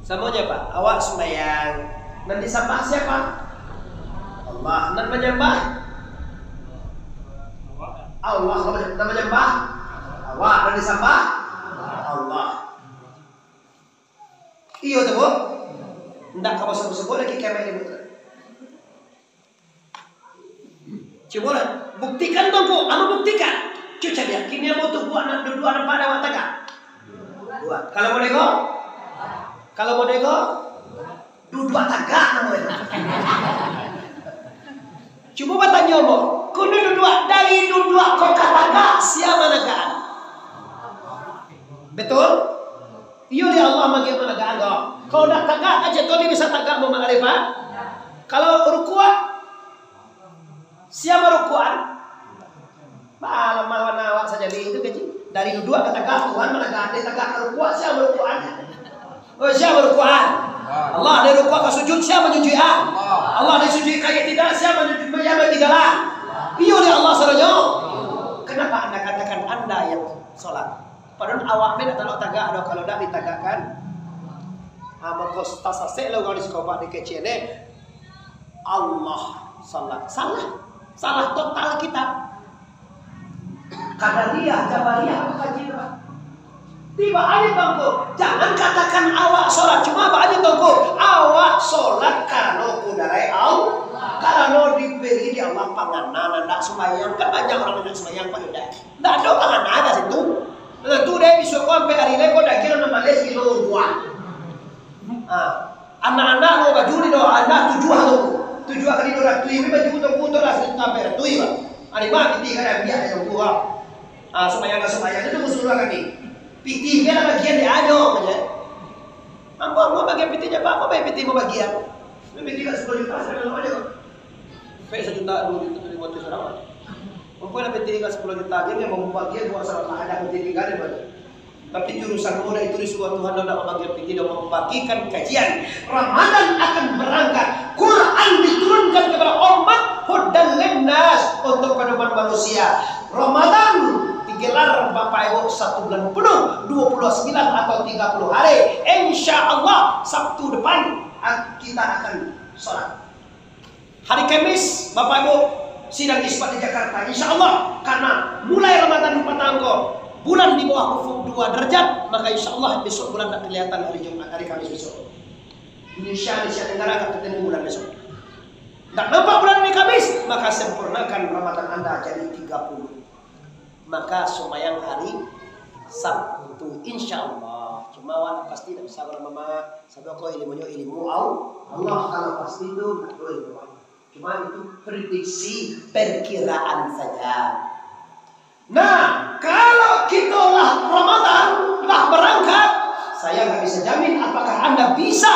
Semuanya Pak. Awak sembahyang. Nanti sembah siapa? Allah. Nanti menyembah Allah. Nama menyembah awak. Nanti sembah Allah. Iya tuh bu. Ndak kamu sebut-sebut lagi kemek ini bu. Coba buktikan tuh bu, anu buktikan. Cuca dia, kini mau tuh buat anak dua anak pada wataka. Buat. Kalau mau nego, dua tagak namanya. Coba bertanya bu, kuno dua dari dua kau katakan siapa nagaan? Betul? Iya dia Allah bagaimana nagaan kau? Kau dah tagak aja, kau bisa tagak mau mengarifah? Kalau rukuah, siapa rukuan? Malam malam awak saja itu kecil. Dari dua kata Tuhan mana ada tagak rukuan siapa rukuan? Oh siapa rukuan? Allah dari rukuan ke sujud siapa menyujud? Allah dari sujud kayak tidak siapa menyujud tidak lah. Iya oleh Allah saja. Kenapa anda katakan anda yang sholat? Padahal awak beda kalau tagak ada kalau dah ditagakkan. Maka tasase lo kalau diskopak di kecilnya Allah salat salah total kita. Qadariyah, Jabariyah, kaji tiba aja tonggo. Jangan katakan awak sholat cuma aja tonggo. Awak sholat karena kudarai Allah. Karena diberi di Allah panganan, tidak sembahyang. Kan banyak orang yang sembahyang pada dah. Tidak ada panganan ada situ. Tentu deh besok sampai hari ini kau dah kira nama les kilo buah. Anak-anak mau baju ni doa anak 7 kali doa tu ini baju putar lah sampai tu iba. Ani mah piti kada biar yang buah. Sembahyang itu musuh kami. Piti kan bagian dia ada aja. Apa bagian pitinya apa piti mau bagian. Piti kan 10 juta saya mau aja. Pay 1 juta 2 juta 500 orang. Mungkin piti kan 10 juta aja yang mau bagian buat salah ada piti kan ada. Tapi jurusan muda itu disuruh Tuhan dalam membagikan piti dan membagikan kajian. Ramadan akan berangkat. Quran diturunkan kepada umat hudan linnas untuk pedoman manusia. Ramadan digelar Bapak Ibu 1 bulan penuh 29 atau 30 hari. Insya Allah Sabtu depan kita akan sholat. Hari Kamis Bapak Ibu sidang isbat di Jakarta. Insya Allah karena mulai Ramadan 4 tanggal bulan di bawah ufuk 2 derajat, maka insya Allah besok bulan tak kelihatan hari Jumat, hari Kamis besok. Indonesia Tenggara akan ketemu bulan besok. Tak nampak bulan hari Kamis, maka sempurnakan Ramadan Anda jadi 30. Maka sembahyang hari Sabtu insya Allah. Cuma awak pasti tak bisa bermama. Sebab kau ilmu Allah kalau pasti itu tak boleh. Cuma itu prediksi perkiraan saja. Nah, kalau kita lah Ramadan lah berangkat, saya nggak bisa jamin apakah Anda bisa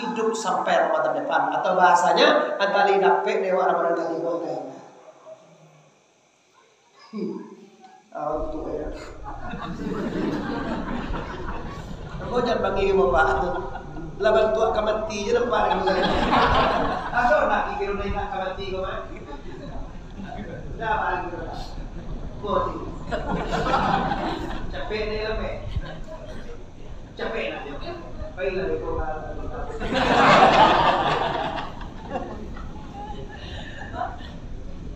hidup sampai Ramadan depan atau bahasanya kali dapet dewa Ramadan kali boleh. Itu ya. Kau jangan bagi bapak tu. Laban tua kamati je nampak kan. Ada nak kira nak kamati kau mah. Dah balik tu. Capek ni lemah. Capek nak dia. Baiklah dia kau.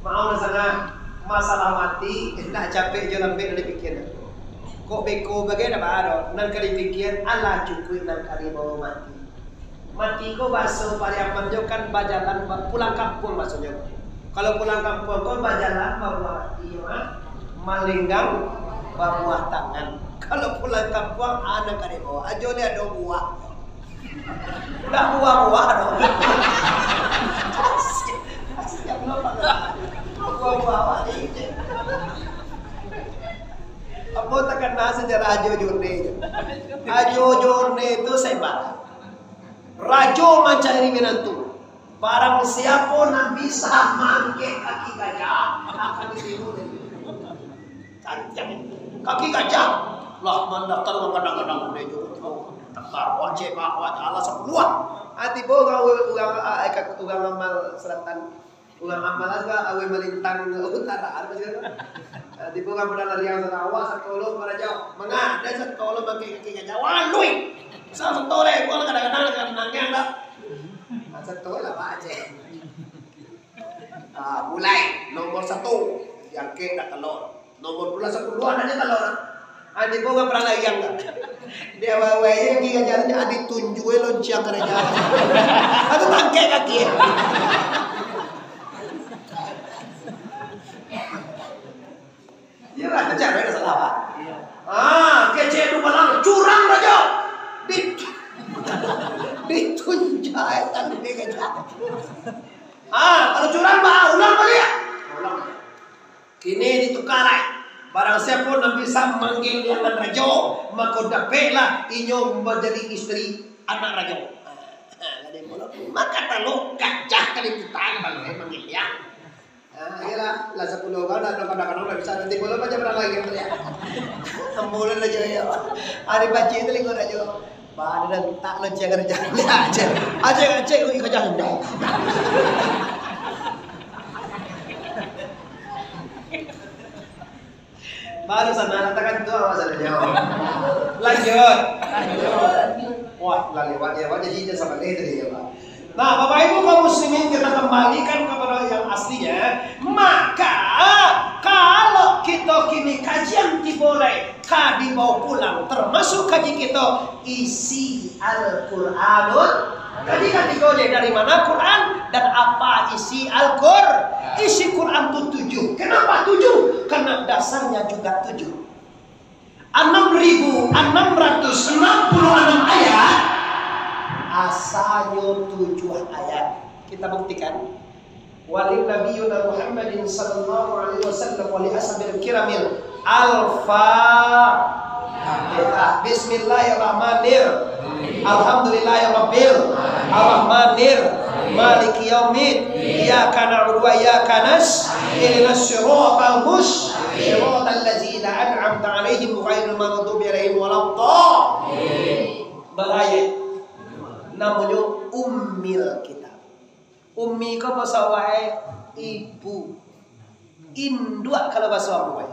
Mau na sana masalah mati, nak capek je lemah dari pikiran. Kok beko bagaimana baru? Nang kali pikiran Allah cukup nang kali bawa mati. Mati ko baso pariaman jo kan bajalan pulang kampung maksudnya. Kalau pulang kampung ko bajalan bawa mati mah. Malinggang buah tangan. Kalau pulang kampung anak kali bawa ajo dia ada buah. Udah buah dong. Siap lupa. Buah ini. Apa takkan nasi sejarah ajo jone. Ajo jone itu saya rajo mencari menantu. Barang siapa nak bisa mangke kaki gajah akan ditiru. Kaki gajah lah mendaftar kadang-kadang dia juga daftar wajib Allah semua hati boga ugang amal selatan ugang amal juga awe melintang utara ada juga di boga modal riang sana awas sekolah pada jauh mengada sekolah bagi kaki gajah walui sama tole gua kadang-kadang nangnya enggak sekolah apa aja mulai nomor 1 yang ke dak telur nomor 2 10 aja telur. Adi boga pernah lagi yang enggak. Dia wae yang jalannya adik tunjuk lonceng kerja. Atau tangke kaki. Iya lah, kejar ada salah Pak. Kece itu malang curang aja. Ditunjai tadi kejar. Kalau curang ulang kali ya. Ulang. Kini ditukarai. Barang siapa yang bisa manggil dengan rajo, maka dapatlah inyo menjadi istri anak rajo. Maka tahu gajah kali putang kalau manggil ya. Iyalah, lah 10 kan ada kadang-kadang bisa nanti boleh baca berapa lagi ya. Ambulan aja ya. Hari baca itu lingkar aja. Bah ada tak leci kerja aja ikut kerja hendak. Baru sana katakan itu apa saja jawab. Lanjut. Wah, lewat ya, jadi sama tadi ya, Pak. Nah, Bapak Ibu kaum muslimin, kita kembalikan kepada yang aslinya. Maka kalau kita kini kajian diboleh dibawa pulang, termasuk kaji kita isi Al-Qur'anul. Tadi kan digoje dari mana Quran dan apa isi Al-Qur'an? Isi Quran itu 7. Kenapa 7? Karena dasarnya juga 7. 6.666 ayat. Asalnya 7 ayat. Kita buktikan. Walin nabiyuna Muhammadin sallallahu alaihi wasallam wa li ashabil kiramil Al-Fatihah. Bismillahirrahmanirrahim. Alhamdulillahirabbil arrahmanir maliki yaumid. Iyyaka na'budu wa iyyaka nasta'in. Ihdinas siratal mustaqim. Siratal ladzina an'amta 'alaihim ghairil maghdubi 'alaihim waladdallin. Bahaya. Namanya ummil kitab. Ummi ko bahasa wae ibu. Induk kalau bahasa wae.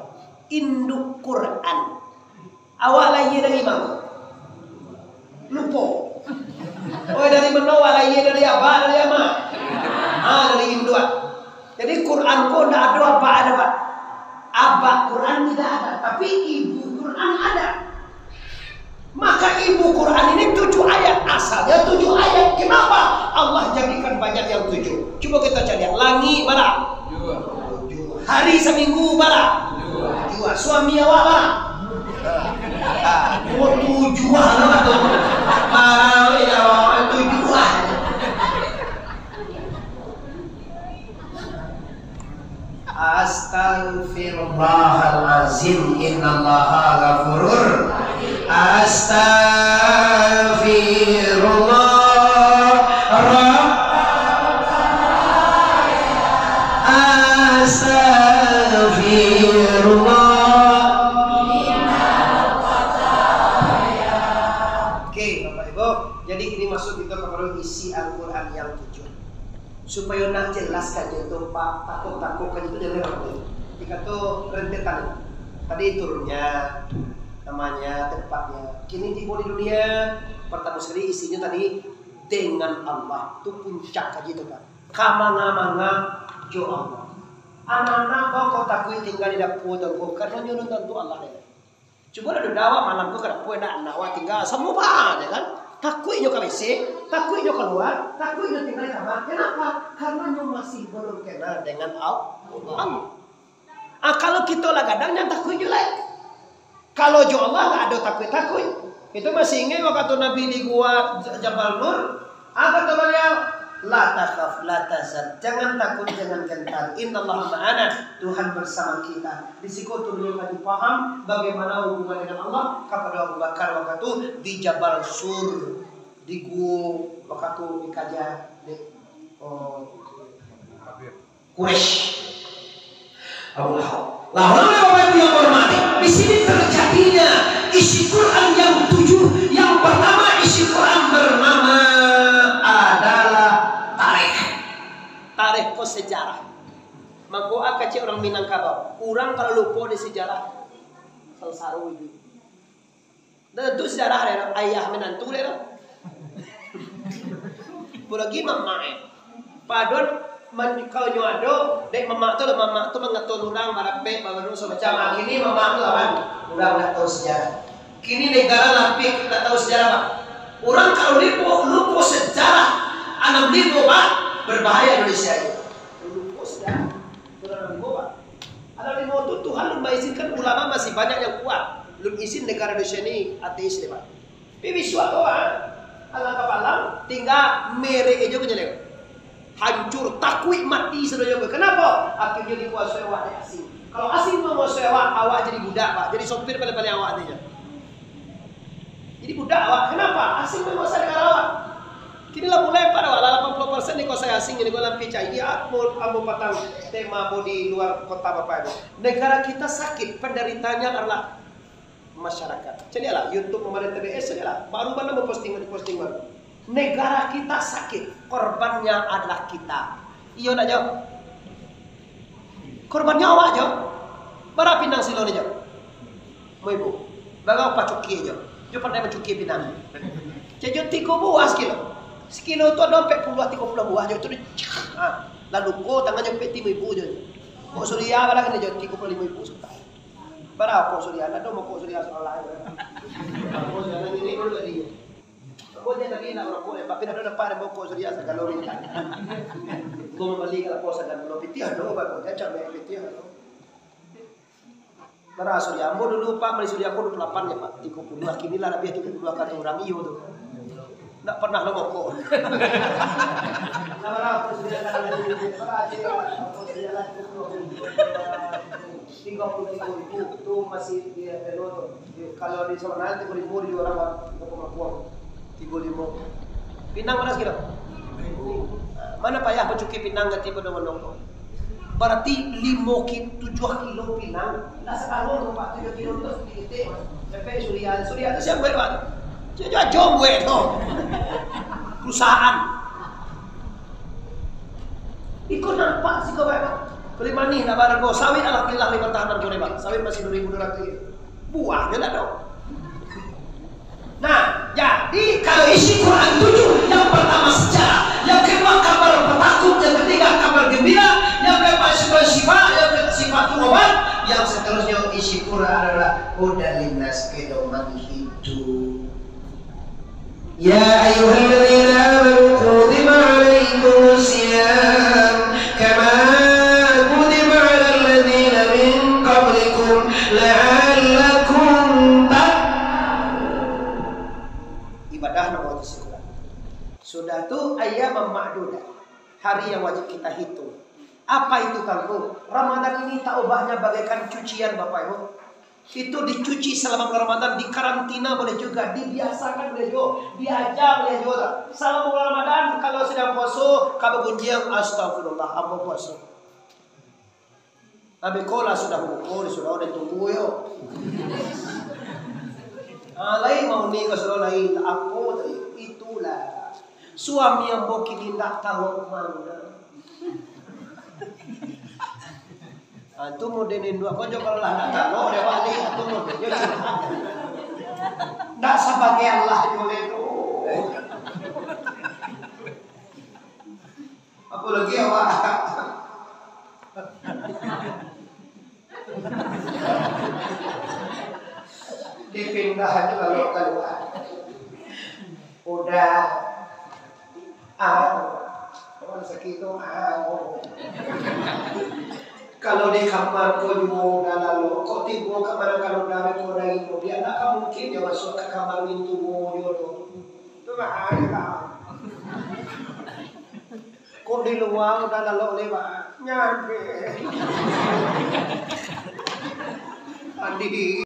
Induk Quran. Awak lahir dari mana? Lupa. Oh dari mana awak lahir dari apa? Dari apa? Dari induk. Jadi Quran ko ndak ada apa ada Pak. Abah Quran tidak ada, tapi ibu Quran ada. Maka ibu Quran ini 7 ayat. Asalnya 7 ayat. Kenapa? Allah jadikan banyak yang 7. Coba kita cari. Langit bara 7. Hari seminggu bara 2. Suami awak bara 7 lah tuh. Ya 7. Astaghfirullahalazim. Innallaha ghafurur. Astaghfirullah. Astaghfirullah. Oke, Bapak Ibu. Jadi ini masuk kita kepada isi Al-Quran yang 7. Supaya nak jelaskan itu Pak, takut kan itu jangan apa. Jika tuh rentetan. Tadi turunnya namanya, tempatnya. Kini tiba di dunia pertama sekali isinya tadi dengan Allah. Itu puncak aja itu Pak. Kamanga-manga jo Allah. Anak-anak kau takui tinggal di dapur dan kau karena nyuruh tentu Allah deh. Coba ada dawa malam kau kerap kau nak nawa tinggal semua Pak, ya kan? Takui nyo ke WC, takui nyo keluar, takui nyo tinggal di kamar. Kenapa? Karena nyo masih belum kenal dengan Allah. Kalau kita lah kadang yang takui nyo lagi. Kalau jo Allah nggak ada takut. Itu masih ingat waktu Nabi di gua Jabal Nur. Apa kata beliau? La takhaf, la tahzan. Jangan takut, jangan gentar. Innallaha ma'ana. Tuhan bersama kita. Di situ turunnya tadi paham bagaimana hubungan dengan Allah kepada Abu Bakar waktu di Jabal Sur, di gua waktu di Kajah di Quraisy. Allah. Lawan Bapak Ibu yang hormati, di sini terjadinya isi Quran yang 7. Yang pertama isi Quran bernama adalah tarikh ko sejarah. Maka akaci orang Minangkabau. Orang kalau lupa di sejarah selsaru itu. Dan itu sejarah ada ayah menantu ada. Pulagi mamae. Padon kalau nyuado, dek mama tu mengatur orang marape, baru so macam ini mama tu lawan, udah tahu sejarah. Kini negara lampir kita tahu sejarah Pak. Orang kalau lupa sejarah 6.000 Pak, berbahaya Indonesia ini. Lupa sejarah 6.000 Pak. 6.000 itu Tuhan belum izinkan, ulama masih banyak yang kuat. Belum izin negara Indonesia ini ateis deh Pak. Biwiswa doang. Allah kapalang tinggal merek aja kenyalek. Hancur, takwi mati sudah juga. Kenapa? Akhirnya dikuasai awak asing. Kalau asing menguasai awak jadi budak Pak. Jadi sopir paling-paling awak aja. Jadi budak awak. Kenapa? Asing menguasai negara awak. Kini lah mulai pada awak 80% dikuasai asing. Jadi dalam pecah. Dia mau patang tema mau di luar kota Bapak Ibu. Negara kita sakit. Penderitanya adalah masyarakat. Celialah YouTube pemerintah TBS. Celialah. Baru mana mau posting baru. Negara kita sakit, korbannya adalah kita. Iya nak jauh. Korbannya awak jauh. Berapa pinang silo ni jauh? Mau ibu. Bagai apa cuki jauh? Jauh pandai mencuki pinang. Jadi 3 buah sekilo. Sekilo tu ada 40-30 buah jauh tu. Lalu ko tangannya peti ibu jauh. Kok Surya bala kena jauh 35 ibu suka. Berapa Surya? Ada mau kok Surya soal lain. Kok Surya ini dulu lagi. Boleh lagi nak orang boleh, tapi nak dapat ada boko Surya segala orang. Kau membeli kalau kau sedang belum pitiah, no, bagus. Dia cakap pitiah, no. Berapa Surya? Ambo dulu Pak, beli Surya aku 28 ya Pak, 32. Kini lah lebih 32 kata orang iyo tu. Tak pernah lo boko. Berapa Surya kalau lagi Surya lagi 33.000 tu masih dia belum. Kalau di sana 3.000 di orang berapa 35. Pinang mana sekilo? Mana payah mencuci pinang gak tiba dengan nongkrong. Berarti 7 kilo pinang. Nah sekarang 4 kilo itu sedikit. Sampai Surya itu siapa buat? Jadi jom buat tu. Perusahaan. Ikut nampak sih kau Pak. Beli manih nak barang kau. Sawit alhamdulillah 5 tahunan kau Pak. Sawit masih 2.200. Buahnya dah dong. Nah, jadi kalau isi Quran 7, yang pertama sejarah, yang kedua kabar petakut, yang ketiga kabar gembira, yang keempat sifat, yang sifat obat, yang seterusnya isi Quran adalah hudan linnas, pedoman hidup. Ya ayyuhalladzina amanu kutiba alaikumus syiyam kama kutiba alal ladzina min qablikum la'allakum sudah tu ayyam ma'dudah, hari yang wajib kita hitung. Apa itu kamu? Ramadan ini tak ubahnya bagaikan cucian Bapak Ibu. Itu dicuci selama bulan Ramadan, dikarantina boleh juga, dibiasakan boleh juga, diajar boleh juga. Selama bulan Ramadan kalau sedang puasa, kamu gunjing astagfirullah, apa puasa. Tapi kola sudah mengukur, sudah ada tunggu yo. Lain mau ni ke sudah lain, apa itulah. Suami yang boki tidak tahu mana. Itu mau denin dua kau coba lah tak tahu dia balik itu mau dia curhat. Tak sebagai Allah itu. Apa lagi awak? Dipindah aja kalau keluar. Udah. Orang sakit tu kalau di kamar kau juga lalu kau tiba kamar kalau dah kau lagi kau dia tak mungkin dia masuk ke kamar itu jodoh tu mahal kau di luar udah lalu lewat nyampe Andi